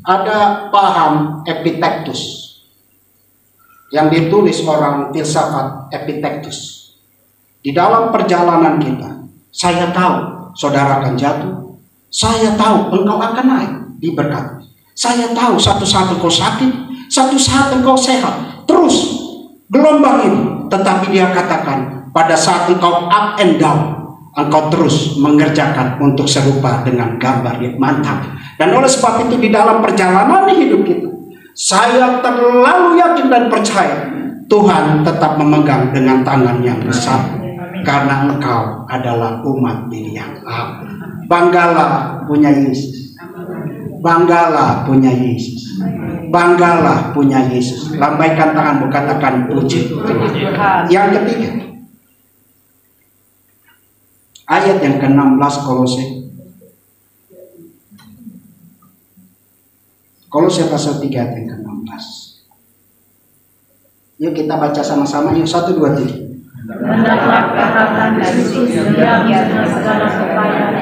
Ada paham Epictetus yang ditulis orang filsafat Epictetus. Di dalam perjalanan kita, saya tahu saudara akan jatuh, saya tahu engkau akan naik diberkati, saya tahu satu saat engkau sakit, satu saat engkau sehat, terus gelombang ini. Tetapi dia katakan, pada saat engkau up and down, engkau terus mengerjakan untuk serupa dengan gambar yang mantap. Dan oleh sebab itu di dalam perjalanan hidup kita, saya terlalu yakin dan percaya Tuhan tetap memegang dengan tangan yang besar, karena engkau adalah umat Dia yang am. Banggalah punya Yesus. Banggalah punya Yesus. Banggalah punya Yesus. Lambaikan tanganmu, katakan puji. Yang ketiga, ayat yang ke-16 Kolose pasal 3 ayat yang ke-16. Yuk kita baca sama-sama, yuk 1, 2, 3. Hendaklah katakan Kristus diam dengan segala kepayaan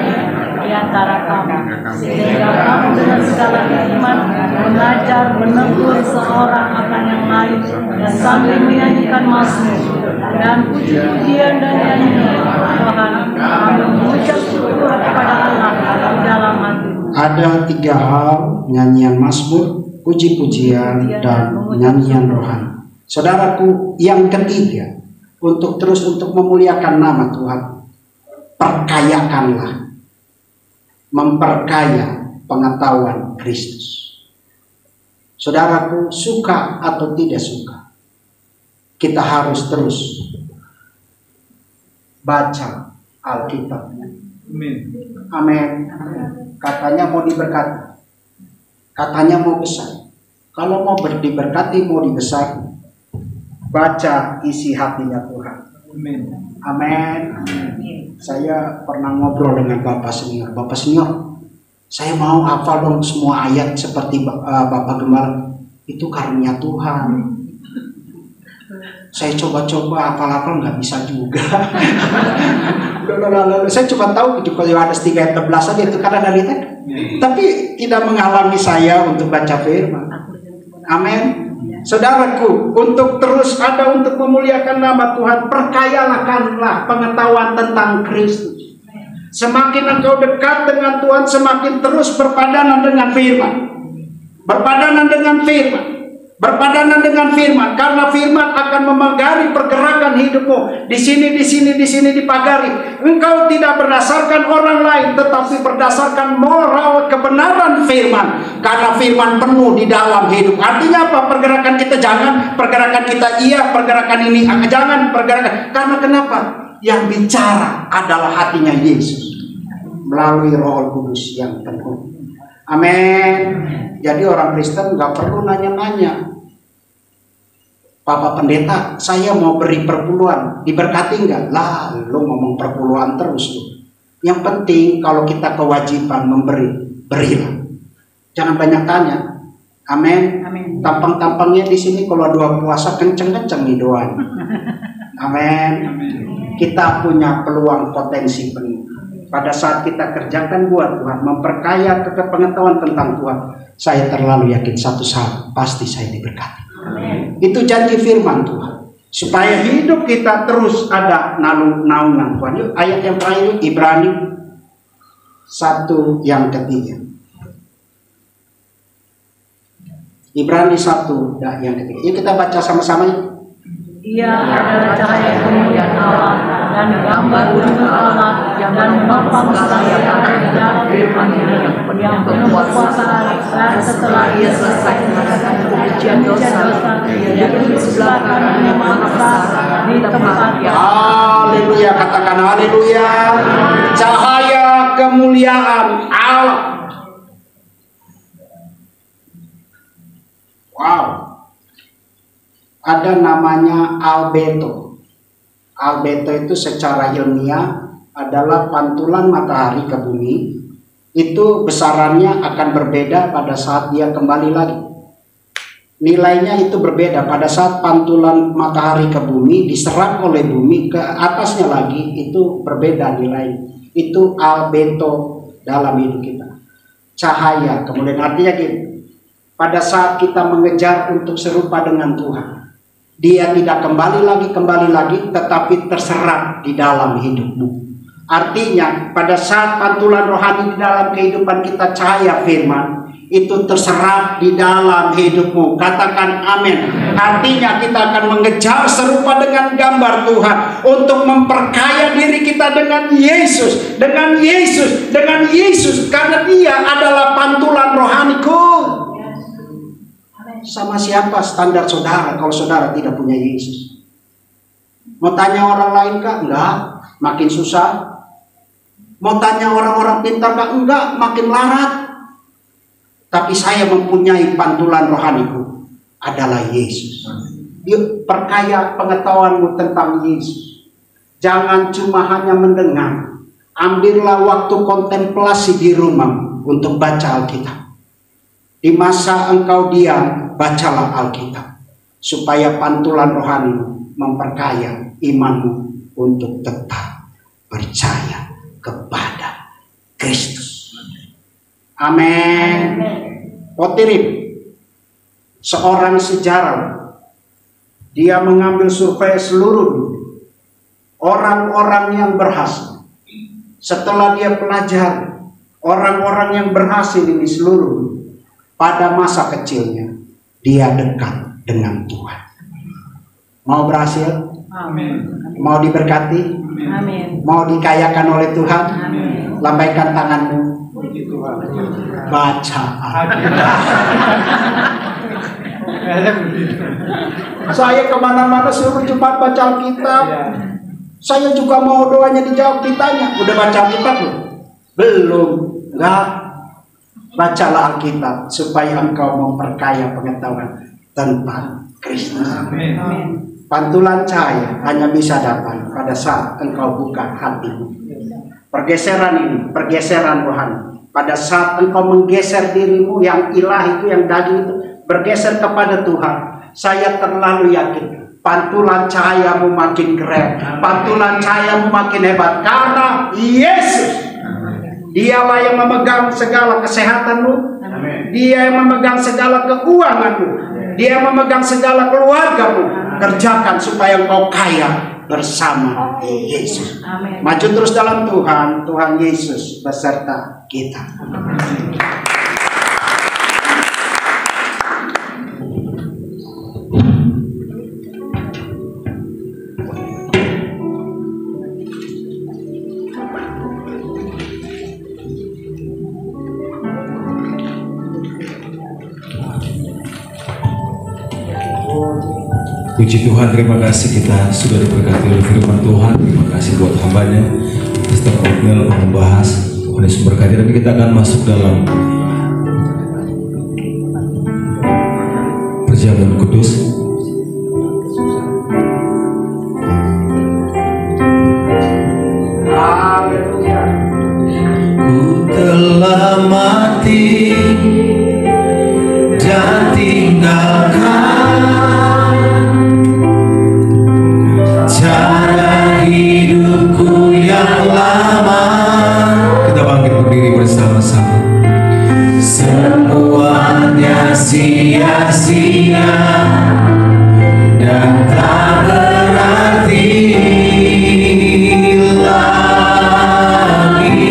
di antara kamu, sehingga kamu dengan segala hikmat mengajar, menegur seorang akan yang lain, dan sambil menyanyikan mazmur dan puji-pujian dan nyanyian Tuhan, kami mengucap syukur kepada Allah di dalam hati. Ada 3 hal: nyanyian mazmur, puji-pujian, dan nyanyian rohani. Saudaraku, yang ketiga, untuk memuliakan nama Tuhan, perkayakanlah, memperkaya pengetahuan Kristus. Saudaraku, suka atau tidak suka, kita harus terus baca Alkitabnya. Amin. Katanya mau diberkati, katanya mau besar. Kalau mau diberkati, mau dibesar, baca isi hatinya Tuhan. Amin. Saya pernah ngobrol dengan Bapak Senior. Bapak Senior, saya mau hafal dong semua ayat seperti Bapak Gembala. Itu karunia Tuhan. Saya coba-coba hafal-hafal nggak bisa juga. Saya cuma tahu kalau Yohanes 3 ayat 11 aja itu karena dari tadi. Tapi tidak menghalangi saya untuk baca firman. Amin. Saudaraku, untuk terus ada untuk memuliakan nama Tuhan, perkayakanlah pengetahuan tentang Kristus. Semakin engkau dekat dengan Tuhan, semakin terus berpadanan dengan firman. Berpadanan dengan firman. Berpadanan dengan firman, karena firman akan memagari pergerakan hidupmu. Di sini dipagari. Engkau tidak berdasarkan orang lain, tetapi berdasarkan moral kebenaran firman. Karena firman penuh di dalam hidup. Artinya apa? Pergerakan kita jangan, pergerakan kita iya, pergerakan ini jangan, pergerakan. Karena kenapa? Yang bicara adalah hatinya Yesus melalui Roh Kudus yang penuh. Amin. Jadi orang Kristen nggak perlu nanya-nanya. Bapak Pendeta, saya mau beri perpuluhan, diberkati nggak? Lah, lu ngomong perpuluhan terus lu. Yang penting kalau kita kewajiban memberi, berilah. Jangan banyak tanya. Amin. Tampang-tampangnya di sini kalau doa puasa kenceng-kenceng nih doanya. Amin. Kita punya peluang potensi penuh. Pada saat kita kerjakan buat Tuhan, memperkaya pengetahuan tentang Tuhan, saya terlalu yakin satu saat pasti saya diberkati. Amen. Itu janji firman Tuhan. Supaya hidup kita terus ada naungan Tuhan. Yuk, ayat yang terakhir, Ibrani 1 yang ketiga. Ibrani 1 yang ketiga. Yuk kita baca sama-sama. Ia adalah cahaya kemuliaan Allah dan gambar wujud Allah dan menopang saya di dalam firman-Nya yang penuh kekuasaan. Dan setelah ia selesai mengatakan pencucian dosa, ia duduk sebelah kanan yang Maha Besar di tempat yang. Haleluya, katakan haleluya. Cahaya kemuliaan Allah. Wow. Ada namanya albedo. Albedo itu secara ilmiah adalah pantulan matahari ke bumi. Itu besarannya akan berbeda pada saat dia kembali lagi. Nilainya itu berbeda pada saat pantulan matahari ke bumi diserap oleh bumi ke atasnya lagi, itu berbeda nilai. Itu albedo dalam hidup kita. Cahaya, kemudian artinya gini. Pada saat kita mengejar untuk serupa dengan Tuhan, dia tidak kembali lagi, tetapi terserap di dalam hidupmu. Artinya, pada saat pantulan rohani di dalam kehidupan kita, cahaya firman, itu terserap di dalam hidupmu. Katakan amin. Artinya kita akan mengejar serupa dengan gambar Tuhan, untuk memperkaya diri kita dengan Yesus. Dengan Yesus, karena dia adalah pantulan rohaniku. Sama siapa standar saudara kalau saudara tidak punya Yesus? Mau tanya orang lain kah? Enggak, makin susah. Mau tanya orang-orang pintar kah? Enggak, makin larat. tapi saya mempunyai pantulan rohaniku adalah Yesus. Yuk, perkaya pengetahuanmu tentang Yesus. Jangan cuma hanya mendengar. Ambillah waktu kontemplasi di rumah untuk baca Alkitab. Di masa engkau diam, bacalah Alkitab, supaya pantulan rohanimu memperkaya imanmu untuk tetap percaya kepada Kristus. Amin. Potirip, seorang sejarawan, dia mengambil survei seluruh dunia, orang-orang yang berhasil. Setelah dia pelajari orang-orang yang berhasil di seluruh dunia, pada masa kecilnya dia dekat dengan Tuhan. Mau berhasil? Amin. Mau diberkati? Amin. Mau dikayakan oleh Tuhan? Amin. Lambaikan tanganmu. Baca Alkitab. Saya kemana-mana suruh cepat baca Alkitab. Saya juga mau doanya dijawab, ditanya, udah baca Alkitab belum? Belum. Enggak. Bacalah Alkitab supaya engkau memperkaya pengetahuan tentang Kristus. Amin. Pantulan cahaya hanya bisa dapat pada saat engkau buka hatimu. Pergeseran ini, pergeseran rohani. Pada saat engkau menggeser dirimu yang ilahi itu, yang daging itu, bergeser kepada Tuhan. Saya terlalu yakin, pantulan cahayamu makin keren, pantulan cahayamu makin hebat. Karena Yesus, Dialah yang memegang segala kesehatanmu, Dia yang memegang segala keuanganmu, Dia yang memegang segala keluargamu. Kerjakan supaya engkau kaya bersama Yesus. Amin. Maju terus dalam Tuhan, Tuhan Yesus beserta kita. Puji Tuhan, terima kasih kita sudah diberkati oleh firman Tuhan. Terima kasih buat hambanya Pastor Oatmeal membahas. Tuhan Yesus berkati. Tapi kita akan masuk dalam perjamuan kudus. Ku telah mati dan tinggalkan cara hidupku yang lama. Kita bangkit berdiri bersama-sama. Semuanya sia-sia dan tak berarti lagi.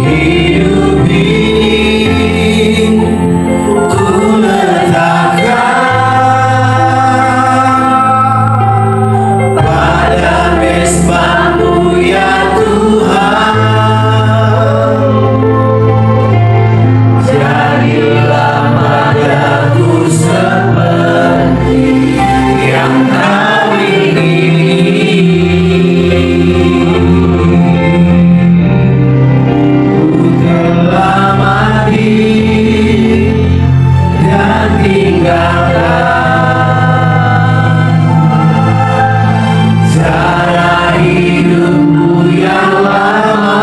Hidup ini ku letakkan mesbah-Mu ya Tuhan. Jadilah madaku seperti yang Kau ingini. Ku telah mati dan tinggalkan cara hidupmu yang lama.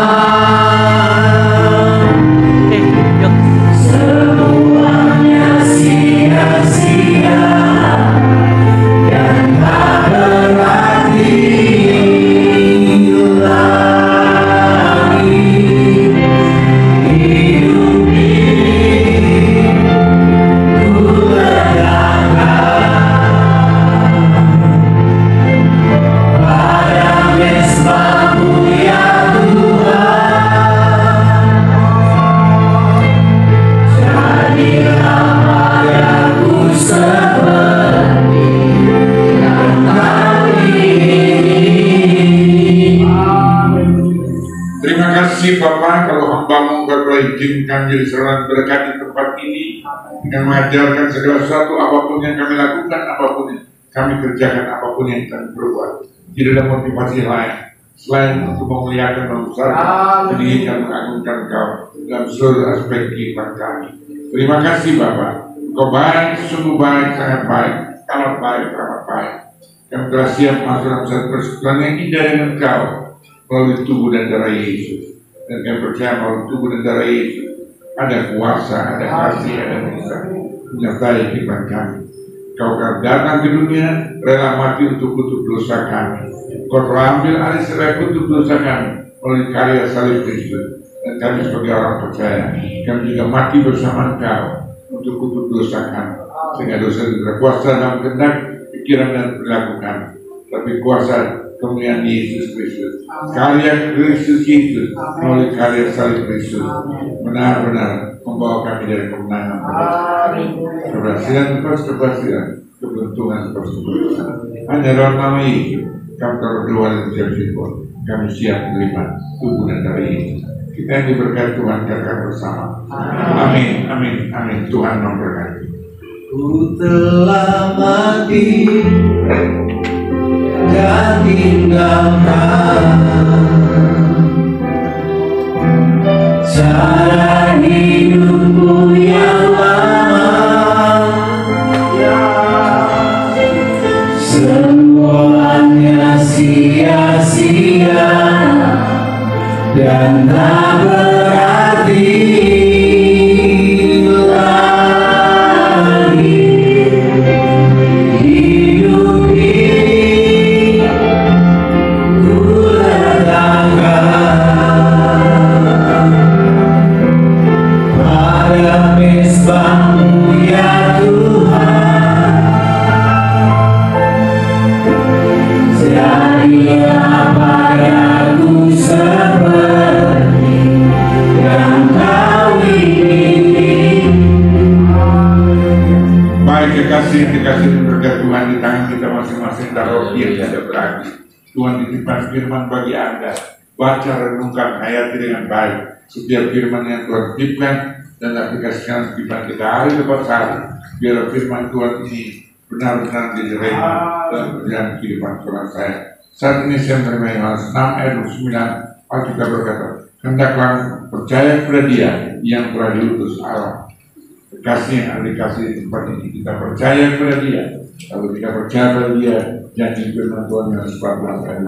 Semuanya sia-sia dan tak berarti lagi. Hidup ini ku letakkan pada mesbah-Mu ya Tuhan. Jadilah madaku seperti yang Kau ingini. Terima kasih Bapak, kalau hamba-Mu izinkan jadi serang berkat di tempat ini dengan mengajarkan segala sesuatu, apapun yang kami lakukan, apapun yang kami kerjakan, apapun yang kami perbuat. Tidak ada motivasi lain selain untuk memuliakan dan membesarkan, meninggikan, mengagungkan Kau dalam seluruh aspek kehidupan kami. Terima kasih Bapa, Kau baik, sungguh baik, sangat baik, amat baik, amat baik. Kami telah siap masuk dalam satu persekutuan yang indah dengan Kau melalui tubuh dan darah Yesus. Dan kami percaya melalui tubuh dan darah Yesus ada kuasa, ada kasih, ada bisa menyertai kehidupan kami. Kau akan datang ke dunia, rela mati untuk dosa kami. Kau telah ambil alih serai untuk dosa kami melalui karya salib Kristus. Dan kami sebagai orang percaya, kami juga mati bersama Engkau untuk dosa kami. Sehingga dosa tidak kuasa dalam kehendak, pikiran dan perilaku kami, tapi kuasa kemuliaan Yesus Kristus. Karya Kristus Yesus melalui karya salib Kristus benar-benar membawa kami dari kemenangan keberhasilan lepas keberhasilan, keberuntungan lepas keberuntungan. Hanya dalam nama Yesus kami berdoa dan bersyukur. Kami siap menerima tubuh dan darah Yesus. Kita yang diberkati Tuhan katakan bersama. Amin, amin, amin. Tuhan memberkati. Ku telah mati dan tinggalkan cara hidupku yang lama, semuanya sia-sia dan tak berarti lagi. Hidup ini ku letakkan pada mezbah-Mu ya Tuhan. Jadilah padaku seperti yang Kau ingin. Baik, kekasih berkat Tuhan, di tangan kita masing-masing dan roti yang tidak berarti. Tuhan titipkan firman bagi Anda. Baca, renungkan, hayati dengan baik setiap firman yang Tuhan titipkan dan aplikasikan kehidupan kita hari lepas hari. Biar firman Tuhan ini benar-benar menjadi rema dalam perjalanan kehidupan Tuhan saya. Saat ini saya menerima Yohanes 6 ayat 9. Alkitab berkata, hendaklah percaya kepada Dia yang telah diutus Allah. Kasih yang ada dikasih di tempat ini, kita percaya kepada Dia. Kalau kita percaya kepada Dia, janji firman Tuhan yang 14 ayat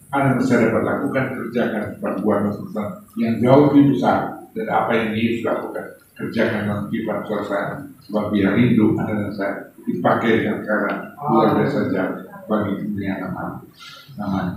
4, Anda bisa dapat lakukan, kerjakan perbuatan yang jauh lebih besar dari apa yang Yesus lakukan. Kerjakan dalam kehidupan saya, sebab Dia rindu Anda dan saya dipakai dengan cara luar biasa jauh bagi kemuliaan namanya.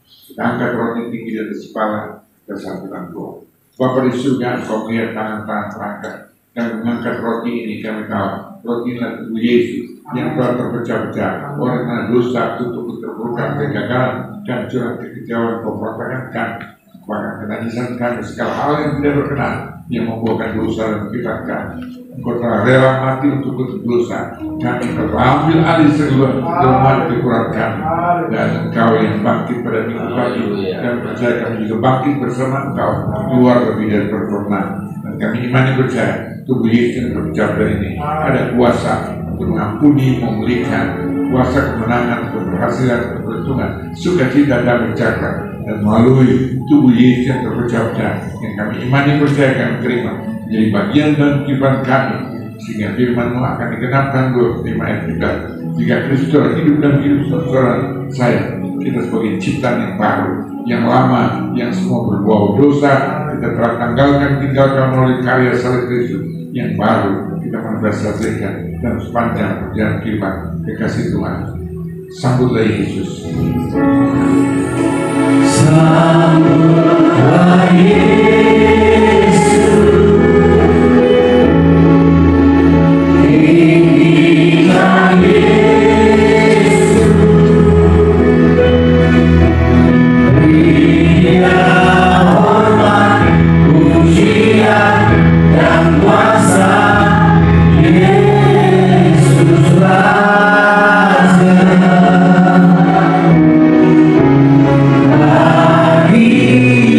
Kita angkat roti tinggi dari kepala ke satuan Tuhan. Bapa di surga, Engkau melihat tangan-tangan terangkat. Kami mengangkat roti ini, kami tahu roti inilah tubuh Yesus yang telah terpecah-pecah oleh karena dosa, tutup keterpurukan, kegagalan, kehancuran, kekecewaan, pemberontakan kami, bahkan kenajisan kami, segala hal yang tidak berkenan yang membawakan dosa dan kehidupan kami. Engkau telah rela mati untuk dosa. Kami telah ambil alih seluruh kelemahan kekurangan kami, dan Engkau yang bangkit pada minggu pagi. Kami percaya kami juga bangkit bersama Engkau keluar lebih dari performa. Dan kami imani percaya tubuh Yesus yang terucap dari ini ada kuasa untuk mengampuni, memulihkan, kuasa kemenangan, keberhasilan, keberuntungan, sukacita dan bercakap. Dan melalui tubuh Yesus yang terpecah-pecah yang kami imani percaya kami terima menjadi bagian dalam kehidupan kami, sehingga firman-Mu akan digenapkan 25 ayat juga. Jika Kristus telah hidup dan hidup saudara saya, kita sebagai ciptaan yang baru, yang lama, yang semua berbau dosa, kita telah tinggalkan melalui karya salib Kristus yang baru. Kita mendasakan dan sepanjang perjalanan kehidupan kekasih Tuhan. Sambutlah Yesus. Sambutlah Yesus, tinggikan Yesus, berilah hormat, pujian dan kuasa. Yesus Raja, bagi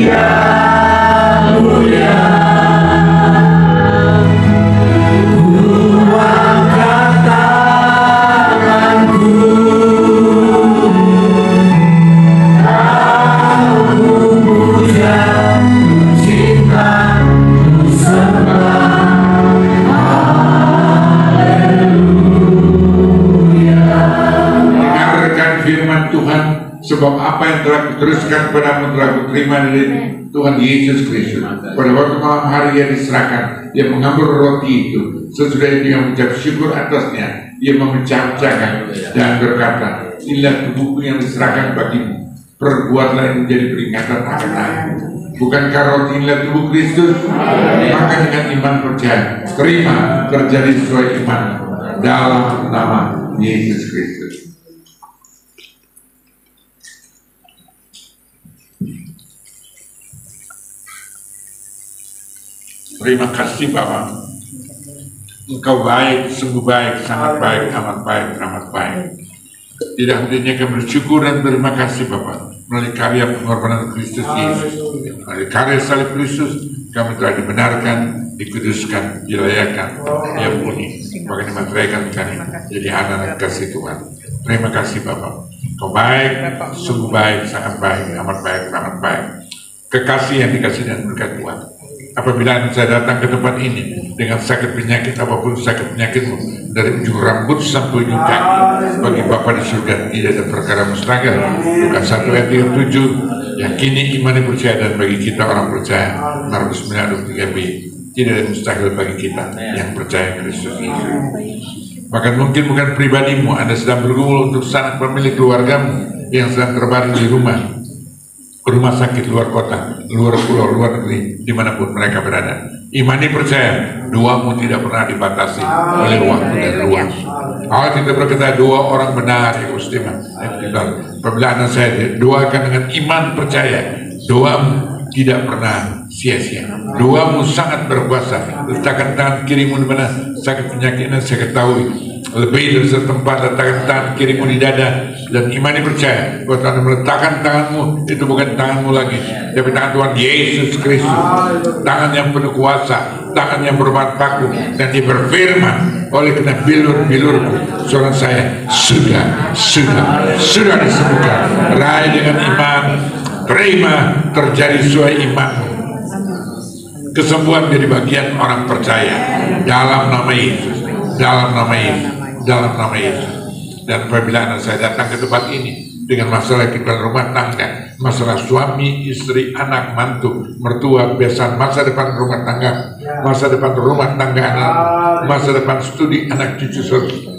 apa yang telah kuteruskan padamu telah kuterima dari Tuhan Yesus Kristus. Pada waktu malam hari yang diserahkan, dia mengambil roti itu. Sesudah itu dia mengucap syukur atasnya. Dia memecah-pecahkan dan berkata, inilah tubuhku yang diserahkan bagimu. Perbuatlah ini menjadi peringatan akan aku. Bukankah roti inilah tubuh Kristus? Maka dengan iman percaya, terima terjadi sesuai iman dalam nama Yesus Kristus. Terima kasih Bapa. Engkau baik, sungguh baik, sangat baik, amat baik, amat baik. Tidak hentinya kami bersyukur dan terima kasih Bapa. Melalui karya pengorbanan Kristus Yesus, melalui karya salib Kristus, kami telah dibenarkan, dikuduskan, dilayakan, diampuni, bahkan dimateraikan kami jadi anak kasih Tuhan. Terima kasih Bapa. Engkau baik, sungguh baik, sangat baik, amat baik, amat baik. Kekasih yang dikasih dan berkat Tuhan. Apabila saya datang ke tempat ini dengan sakit penyakit apapun sakit penyakitmu, dari ujung rambut sampai ujung kaki, bagi Bapa di surga tidak ada perkara mustahil. Lukas 1 ayat 37. Yakini, imani, percaya, dan bagi kita orang percaya, Markus 9 ayat 3b, tidak ada mustahil bagi kita yang percaya Kristus Yesus. Bahkan mungkin bukan pribadimu, Anda sedang bergumul untuk sanak pemilik keluargamu yang sedang terbaring di rumah sakit, luar kota, luar pulau, luar negeri, dimanapun mereka berada. Imani, percaya, doamu tidak pernah dibatasi oleh waktu dan ruang. Allah tidak berkata dua orang benar yang istimewa. Apabila Anda saya doakan dengan iman percaya, doamu tidak pernah sia-sia. Doamu sangat berkuasa. Letakkan tangan kirimu di mana sakit penyakitnya saya ketahui. Lebih dari setempat, letakkan tangan kirimu di dada dan imani percaya bahwa Anda meletakkan tanganmu itu bukan tanganmu lagi, tapi tangan Tuhan Yesus Kristus, tangan yang penuh kuasa, tangan yang bermanfaat, dan dia berfirman, oleh kena bilur-bilurku seorang saya sudah disembuhkan. Raih dengan iman, terima terjadi sesuai imanmu. Kesembuhan menjadi bagian orang percaya dalam nama Yesus, dalam nama Yesus, dalam nama Yesus. Dan apabila anak saya datang ke tempat ini dengan masalah kehidupan rumah tangga, masalah suami, istri, anak, mantu, mertua, kebiasaan, masa depan rumah tangga, masa depan rumah tangga anak, masa depan studi anak cucu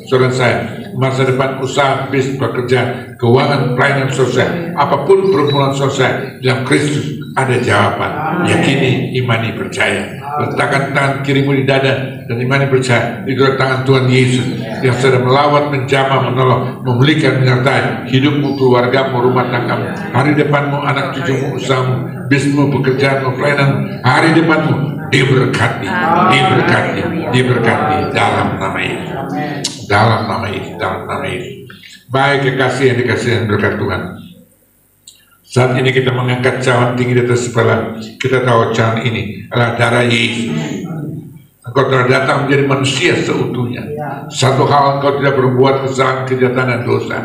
saudara saya, masa depan usaha, bisnis, bekerja, keuangan, pelayanan sosial, apapun pergumulan sosial, dalam Kristus ada jawaban. Yakini, imani, percaya. Letakkan tangan kirimu di dada dan imani percaya itu tangan Tuhan Yesus yang sedang melawat, menjamah, menolong, memulihkan, menyertai hidupmu, keluargamu, rumah tanggamu, hari depanmu, anak cucumu, usahamu, bisnismu, pekerjaanmu, pelayanan, hari depanmu diberkati, diberkati dalam nama Yesus, dalam nama Yesus, dalam nama Yesus. Baik kekasih yang dikasih dan berkat Tuhan. Saat ini kita mengangkat cawan tinggi di atas kepala. Kita tahu cawan ini adalah darah Yesus. Engkau telah datang menjadi manusia seutuhnya. Satu hal, engkau tidak berbuat kesalahan, kejahatan, dan dosa,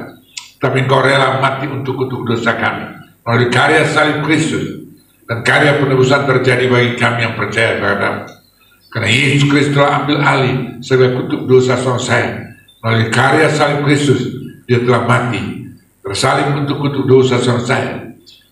tapi engkau rela mati untuk dosa kami melalui karya salib Kristus, dan karya penebusan terjadi bagi kami yang percaya kepadamu. Karena Yesus Kristus telah ambil alih segala kutuk dosa saudara saya. Melalui karya salib Kristus, dia telah mati, tersalib untuk kutuk dosa saudara saya.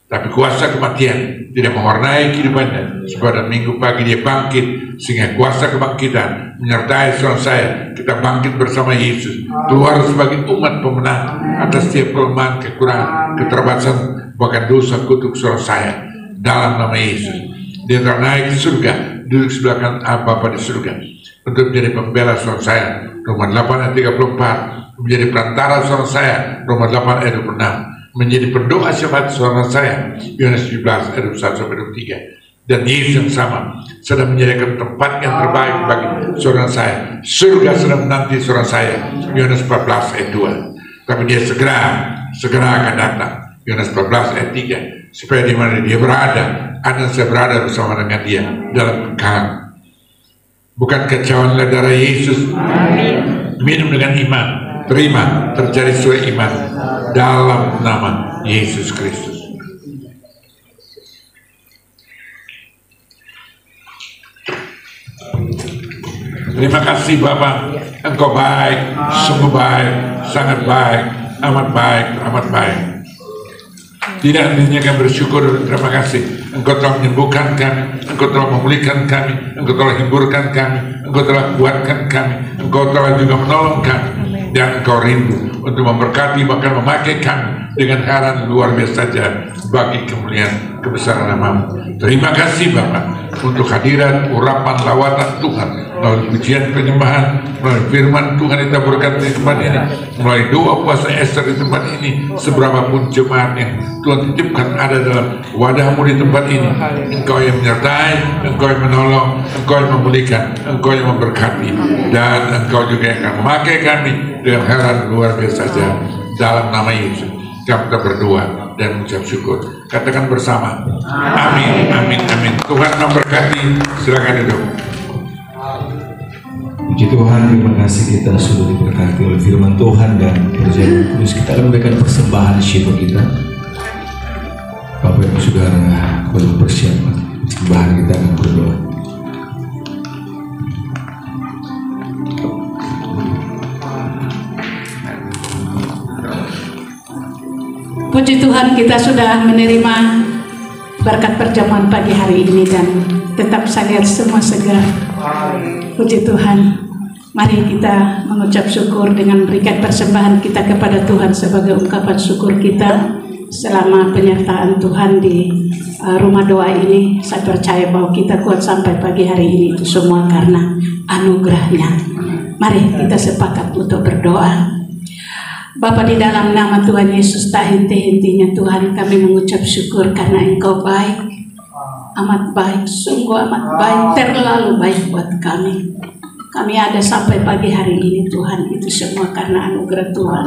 Tapi kuasa kematian tidak mewarnai kehidupannya. Sebab pada minggu pagi dia bangkit, sehingga kuasa kebangkitan menyertai saudara saya. Kita bangkit bersama Yesus, keluar sebagai umat pemenang atas setiap kelemahan, kekurangan, keterbatasan, bahkan dosa kutuk saudara saya. Dalam nama Yesus, dia telah naik ke surga, duduk sebelah kanan Bapa di surga, untuk menjadi pembela saudara saya. Roma 8 ayat 34, menjadi perantara saudara saya. Roma 8 ayat 26, menjadi pendoa syafaat saudara saya. Yohanes 17 ayat 21-23. Dan Yesus yang sama sedang menyediakan tempat yang terbaik bagi saudara saya. Surga sedang menanti saudara saya. Yohanes 14 ayat 2. Tapi dia segera akan datang. Yohanes 14 ayat 3. Supaya di mana dia berada, Anda saya berada bersama dengan dia dalam kekal. Bukan kecauan darah Yesus. Amin. Minum dengan iman, terima terjadi sesuai iman dalam nama Yesus Kristus. Terima kasih Bapa, Engkau baik, sungguh baik, sangat baik, amat baik, amat baik. Tidak hentinya kami bersyukur dan terima kasih. Engkau telah menyembuhkan kami, Engkau telah memulihkan kami, Engkau telah hiburkan kami, Engkau telah kuatkan kami, Engkau telah juga menolong kami. Dan Engkau rindu untuk memberkati bahkan memakai kami dengan heran luar biasa saja bagi kemuliaan kebesaran nama-Mu. Terima kasih Bapa untuk hadirat urapan lawatan Tuhan melalui pujian penyembahan, melalui firman Tuhan yang kita berkati di tempat ini, melalui doa puasa Ester di tempat ini, seberapapun jemaat yang Tuhan titipkan ada dalam wadah-Mu di tempat ini. Engkau yang menyertai, Engkau yang menolong, Engkau yang memulihkan, Engkau yang memberkati, dan Engkau juga yang akan memakai kami dengan heran luar biasa saja. Dalam nama Yesus kami berdoa dan mengucap syukur. Katakan bersama, amin, amin, amin. Tuhan memberkati. Silakan duduk. Puji Tuhan, terima kasih kita sudah diberkati oleh firman Tuhan dan perjanjian kudus. Kita akan memberikan persembahan syukur kita. Bapak Ibu Saudara, perlu persiapan persembahan, kita akan berdoa. Puji Tuhan, kita sudah menerima berkat perjamuan pagi hari ini dan tetap saya lihat semua segar. Puji Tuhan, mari kita mengucap syukur dengan berikan persembahan kita kepada Tuhan sebagai ungkapan syukur kita selama penyertaan Tuhan di rumah doa ini. Saya percaya bahwa kita kuat sampai pagi hari ini itu semua karena anugerah-Nya. Mari kita sepakat untuk berdoa. Bapa, di dalam nama Tuhan Yesus, tak henti-hentinya Tuhan kami mengucap syukur karena Engkau baik, amat baik, sungguh amat baik, terlalu baik buat kami. Kami ada sampai pagi hari ini Tuhan, itu semua karena anugerah Tuhan.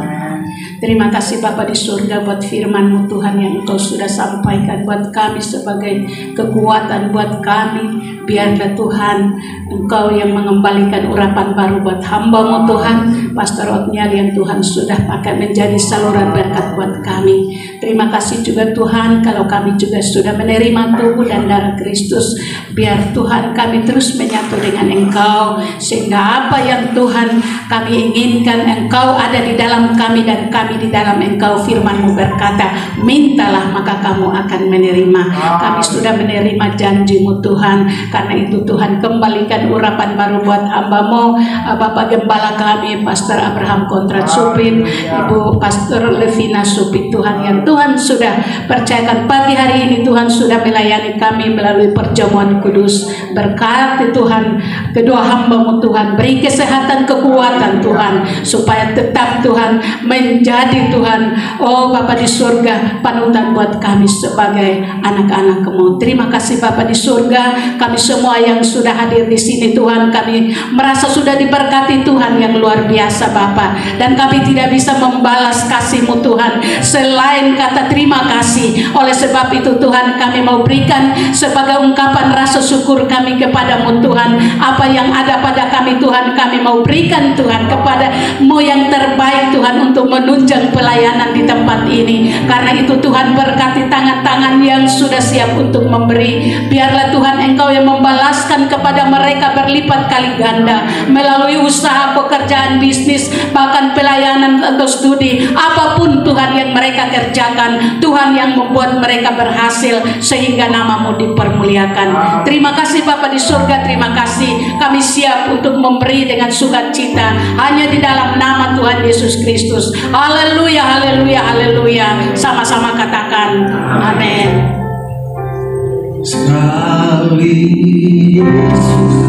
Terima kasih Bapa di surga buat firman-Mu Tuhan yang Engkau sudah sampaikan buat kami sebagai kekuatan buat kami. Biarlah Tuhan Engkau yang mengembalikan urapan baru buat hamba-Mu Tuhan, Pastor Otniel yang Tuhan sudah pakai menjadi saluran berkat buat kami. Terima kasih juga Tuhan kalau kami juga sudah menerima tubuh dan darah Kristus. Biar Tuhan kami terus menyatu dengan Engkau, sehingga apa yang Tuhan kami inginkan Engkau ada di dalam kami dan kami di dalam Engkau. Firman-Mu berkata, mintalah maka kamu akan menerima. Kami sudah menerima janji-Mu Tuhan. Karena itu Tuhan kembalikan urapan baru buat hamba-Mu, Bapak Gembala kami Pastor Abraham Kontrat Supit, Ibu Pastor Levina Supit Tuhan, yang Tuhan sudah percayakan pagi hari ini Tuhan sudah melayani kami melalui perjamuan kudus. Berkati Tuhan kedua hamba-Mu Tuhan, beri kesehatan kekuatan Tuhan supaya tetap Tuhan menjadi Tuhan, oh Bapa di surga, panutan buat kami sebagai anak-anak-Mu. Terima kasih Bapa di surga, kami semua yang sudah hadir di sini Tuhan, kami merasa sudah diberkati Tuhan yang luar biasa Bapa, dan kami tidak bisa membalas kasih-Mu Tuhan selain kata terima kasih. Oleh sebab itu Tuhan, kami mau berikan sebagai ungkapan rasa syukur kami kepada-Mu Tuhan, apa yang ada pada kami Tuhan, kami mau berikan Tuhan kepada-Mu yang terbaik Tuhan untuk menunjang pelayanan di tempat ini. Karena itu Tuhan, berkati tangan-tangan yang sudah siap untuk memberi. Biarlah Tuhan Engkau yang membalaskan kepada mereka berlipat kali ganda melalui usaha, pekerjaan, bisnis, bahkan pelayanan atau studi, apapun Tuhan yang mereka kerjakan, Tuhan yang membuat mereka berhasil sehingga nama-Mu dipermuliakan. Terima kasih Bapa di surga, terima kasih. Kami siap untuk memberi dengan sukacita hanya di dalam nama Tuhan Yesus Kristus. Haleluya, haleluya, haleluya. Sama-sama katakan amin. Sekali Yesus,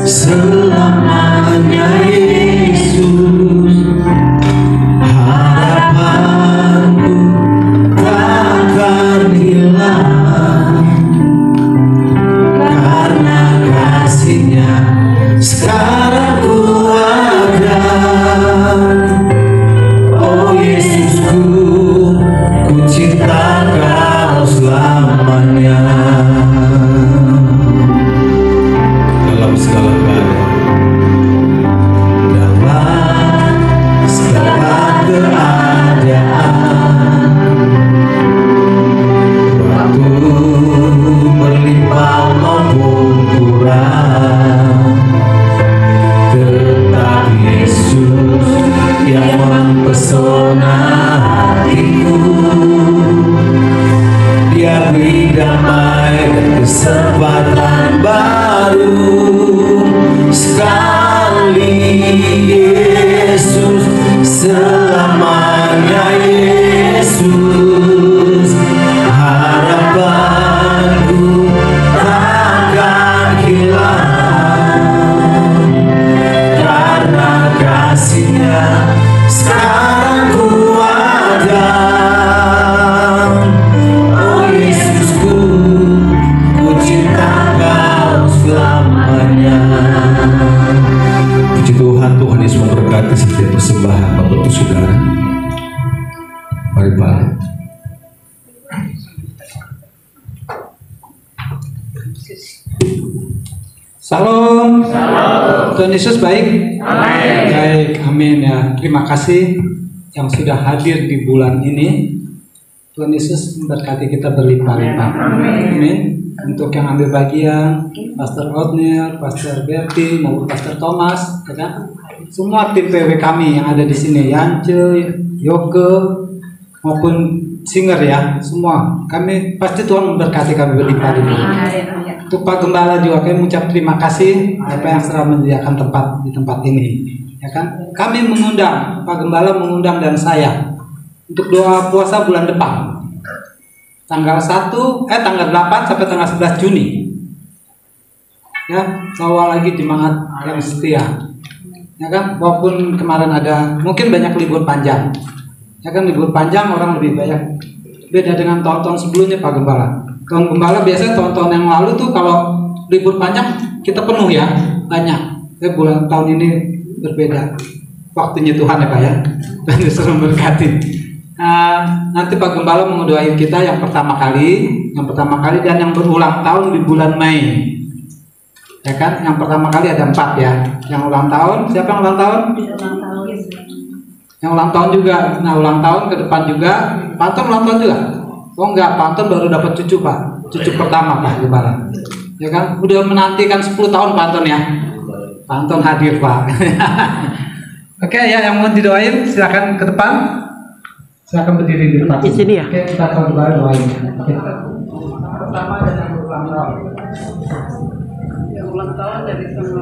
selamanya Yesus, harapanku takkan hilang, karena kasih-Nya sekarang ku ada. Oh Yesusku, ku cinta Kau selamanya. Dalam segala keadaan, waktu berlimpah maupun kurang, tetap Yesus yang mempesona hatiku. kesempatan baru sekali Yesus, selamanya Yesus. Harapanku takkan hilang karena kasih-Nya sekarang ku ada. Oh Yesusku, ku cinta Kau selamanya. Puji Tuhan, Tuhan Yesus memberkati setiap persembahan Bapak Ibu Saudara. Mari Pak. Salam. Tuhan Yesus baik. Amin. Baik, amin ya. Terima kasih yang sudah hadir di bulan ini. Tuhan Yesus memberkati kita berlimpah-limpah. Amin. Untuk yang ambil bagian, Pastor Otniel, Pastor Berti, maupun Pastor Thomas, ya kan? Semua tim PW kami yang ada di sini, Yance, Yoke, maupun singer ya, semua. Kami pasti Tuhan memberkati kami berlimpah-limpah. Untuk Pak Gembala juga kami mengucap terima kasih apa yang telah menyediakan tempat di tempat ini, ya kan? Kami mengundang Pak Gembala, mengundang dan saya untuk doa puasa bulan depan. Tanggal 8 sampai tanggal 11 Juni. Ya, bawa lagi jemaat yang setia. Ya kan, walaupun kemarin ada mungkin banyak libur panjang. Ya kan, libur panjang orang lebih banyak. Beda dengan tahun-tahun sebelumnya Pak Gembala. Tahun Gembala biasanya tahun-tahun yang lalu tuh kalau libur panjang kita penuh ya, banyak. Ya, bulan tahun ini berbeda. Waktunya Tuhan ya Pak ya. Dan Yesus memberkati. Nanti Pak Gembala mendoain kita yang pertama kali dan yang berulang tahun di bulan Mei. Ya kan, yang pertama kali ada 4 ya. Yang ulang tahun, siapa yang ulang tahun? Yang ulang tahun juga. Nah, ulang tahun ke depan juga. Pantun ulang tahun juga? Oh enggak, Pantun baru dapat cucu Pak. Cucu pertama Pak Gembala. Ya kan, udah menantikan 10 tahun Pantun ya. Pantun hadir Pak. Oke ya, yang mau didoain silakan ke depan. Silakan berdiri di tempat di sini ya. Oke, kita Pak Gembala doain. Oke. Pertama dan yang berulang tahun. Yang ulang tahun dari tanggal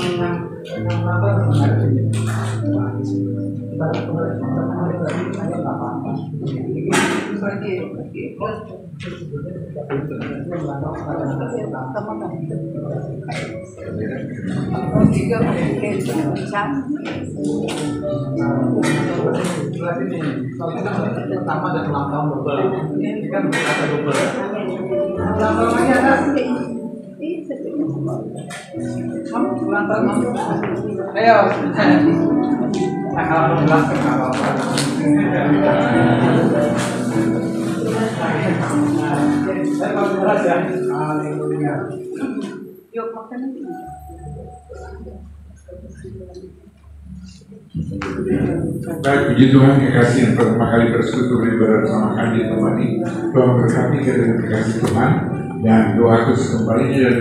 pertama dan ulang tahun double. Ini kan kata double. Ulang tahun lagi ada. Ulang tahun. Ayo. Tanggal 12 ke apa-apa. Yuk makan. Baik, puji Tuhan, kasih yang pertama kali bersekutu beribadah bersama kami di tempat ini. Tuhan berkati kita dengan kasih Tuhan dan doaku sekembalinya dan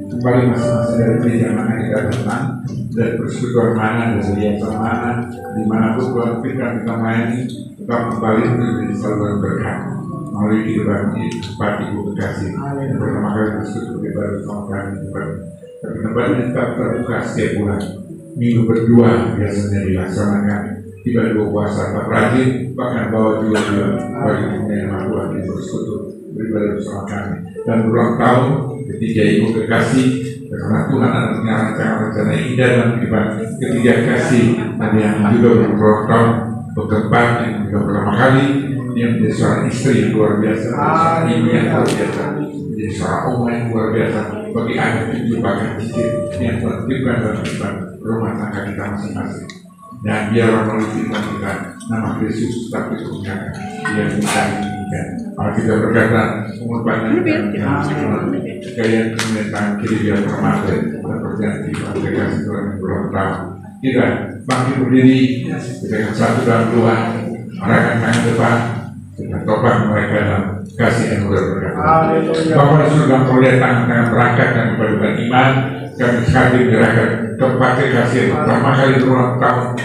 kembali masing-masing dari gereja mana kita tenang dan persekutuan mana dan kegiatan mana dimanapun Tuhan berikan kita melayani, tetap kembali menjadi saluran berkat melalui kehidupan ini tempat Ibu kekasih yang pertama kali bersekutu beribadah bersama kami di tempat ini. Tapi tempat ini tetap terbuka setiap bulan. Minggu berdua biasanya dilaksanakan 32 puasa tetap rajin, bahkan bawa juga bagi kemuliaan nama Tuhan di bersekutu beribadah bersama kami dan berulang tahun ketika Ibu kekasih karena Tuhan ada punya rencana indah dalam kehidupan ketiga kasih ada yang juga berulang tahun berkeempat yang juga pertama kali yang menjadi seorang istri yang luar biasa, seorang ibu yang luar biasa, menjadi seorang oma yang luar biasa bagi anak cucu bahkan cicit yang tertibkan dalam kehidupan rumah tangga kita masing-masing. Dan biarlah melalui firman kita nama Kristus tetap dipermuliakan yang kita inginkan. Kalau kita berkata umur panjang dan kekayaan pemerintahan kiri biar permata dan berjanji pada kasih Tuhan yang berulang tahun. Kita bangkit berdiri dengan satu dalam Tuhan, arahkan tangan depan dengan topang mereka dalam kasih yang luar berkata. Bapak di surga melihat tangan-tangan berangkatkan kepada iman. Kami hadir menyerahkan tempat kasih pertama kali berulang tahun,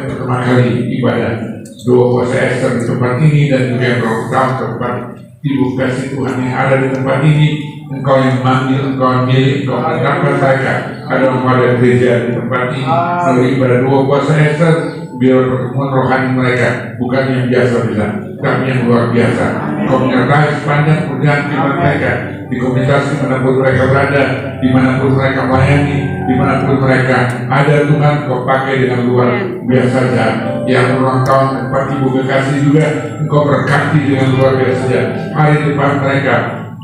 pertama kali ibadah 2 puasa Ester di tempat ini dan juga yang berulang tahun tempat Ibu kasih Tuhan yang ada di tempat ini, Engkau yang manggil, Engkau yang milih, Engkau menetapkan mereka ada pada gereja di tempat ini melalui ibadah dua puasa Ester, biar pertemuan rohani mereka bukan yang biasa-biasa, tapi yang luar biasa. Engkau menyertai sepanjang perjalanan firman mereka di komunitas dimanapun mereka berada, dimanapun mereka melayani, dimanapun mereka ada. Tuhan Engkau pakai dengan luar biasa saja. Yang ulang tahun tempat Ibu Kekasih juga Engkau berkati dengan luar biasa saja. Hari depan mereka,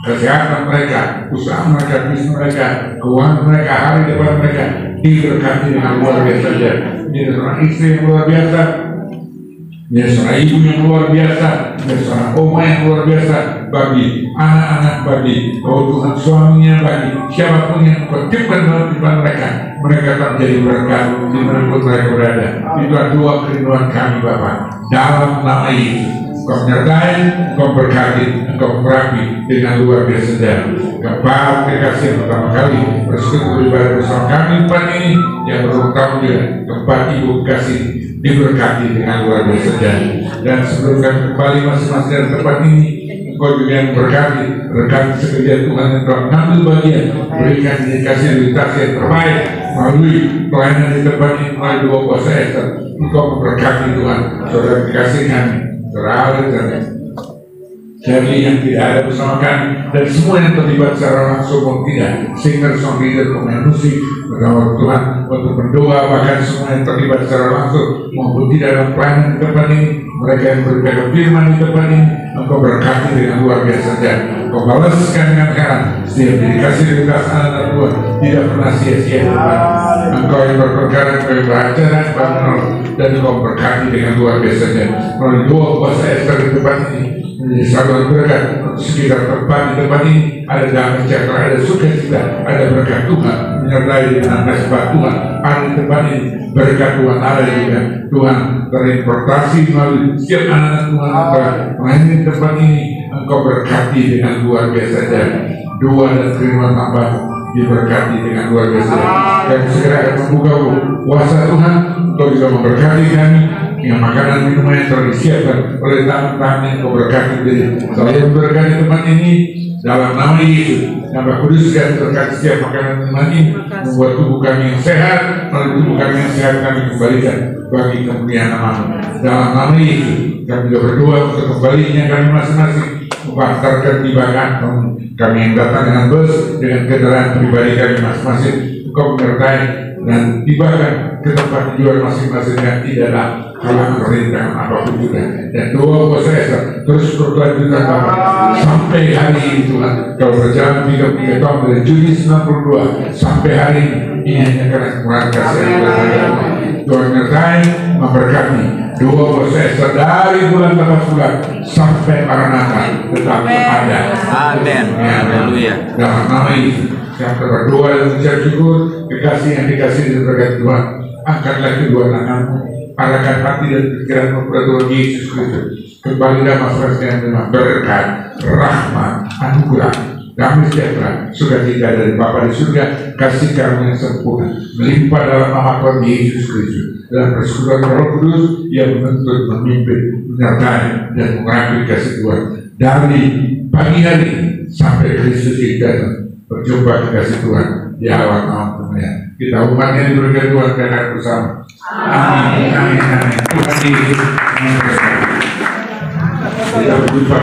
kesehatan mereka, usaha mereka, bisnis mereka, keuangan mereka, hari depan mereka diberkati dengan luar biasa saja. Dia seorang istri yang luar biasa, dia seorang ibu yang luar biasa, dia seorang oma yang luar biasa bagi anak-anak, bagi Tuhan suaminya, bagi siapapun yang kutipkan dalam kehidupan mereka. Mereka akan menjadi berkat dimanapun mereka berada. Itulah dua kerinduan kami Bapa dalam nama Yesus. Engkau menyertai, Engkau berkati, Engkau merapi dengan luar biasa saja. Bapak Kekasih yang pertama kali bersekutu beribadah bersama kami tempat ini yang berulang tahun juga tempat Ibu Kekasih diberkati dengan luar biasa saja. Dan sebelum kami kembali masing-masing dari tempat ini, Engkau juga yang berkati rekan sekerja Tuhan yang telah mengambil bagian, berikan dedikasi yang terbaik melalui pelayanan di tempat ini melalui dua puasa Ester. Engkau memberkati Tuhan saudara kekasih kami, saudara dan Charlie yang tidak ada bersama kami, dan semua yang terlibat secara langsung maupun tidak, singer, songwriter, pemain musik, bersama Tuhan untuk berdoa, bahkan semua yang terlibat secara langsung maupun tidak dalam pelayanan di tempat ini, mereka yang berpegang firman di tempat ini, Engkau berkati dengan luar biasa saja. Engkau balaskan dengan heran setiap dedikasi dedikas anak Tuhan tidak pernah sia-sia Tuhan. Engkau yang berperkara, Engkau yang beracara dan Engkau berkati dengan luar biasa saja. Melalui dua puasa Ester di tempat ini menjadi saluran berkat sekitar tempat di tempat ini, ada damai sejahtera, ada sukacita, ada berkat Tuhan menyertai dengan nasibah Tuhan ada di tempat ini. Berkat Tuhan ada juga Tuhan terimportasi melalui setiap anak Tuhan Engkau di tempat ini. Engkau berkati dengan luar biasa saja. Doa dan firman tambah diberkati dengan luar biasa. Dan segera akan membuka kuasa Tuhan. Engkau juga memberkati kami dengan makanan minuman yang telah disiapkan oleh tamu-tamu yang Engkau berkati diri. Saya memberkati tempat ini dalam nama Yesus. Nama kuduskan terkait setiap makanan minuman ini, membuat tubuh kami yang sehat, melalui tubuh kami yang sehat kami kembalikan bagi kemuliaan nama-Mu. Dalam nama Yesus kami juga berdoa untuk kembalinya kami masing-masing mengantarkan tibakan kami yang datang dengan bus dengan kendaraan pribadi kami masing-masing. Engkau menyertai dan tibakan ke tempat tujuan masing-masing yang tidaklah halangan perintahan apapun juga. Dan doa puasa Ester terus berkelanjutan Bapak sampai hari ini Tuhan. Kalau berjalan 3 tahun dari Juni 92 sampai hari ini hanya karena kemurahan kasih yang berada. Tuhan menyertai, memberkati doa puasa Ester dari bulan lepas bulan sampai Maranatha tetap ada. Amin. Haleluya. Dalam nama Yesus yang berdoa dan mengucap syukur, kekasih yang dikasih dan berkat Tuhan, angkatlah kedua tanganmu, arahkan hati dan pikiranmu kepada Tuhan Yesus Kristus. Kembalilah masyarakat dengan berkat, rahmat, anugerah, damai sejahtera, sukacita dari Bapa di surga, kasih karunia yang sempurna melimpah dalam nama Tuhan Yesus Kristus, dalam persekutuan Roh Kudus yang menuntun, memimpin, menyertai dan mengurapi kasih Tuhan dari pagi hari sampai Kristus itu datang. Berjumpa kekasih Tuhan di awal tahun kemudian. Kita umatnya diberikan Tuhan dan bersama. Amin. Amin. Amin. Tuhan Yesus memberkati. Kita berjumpa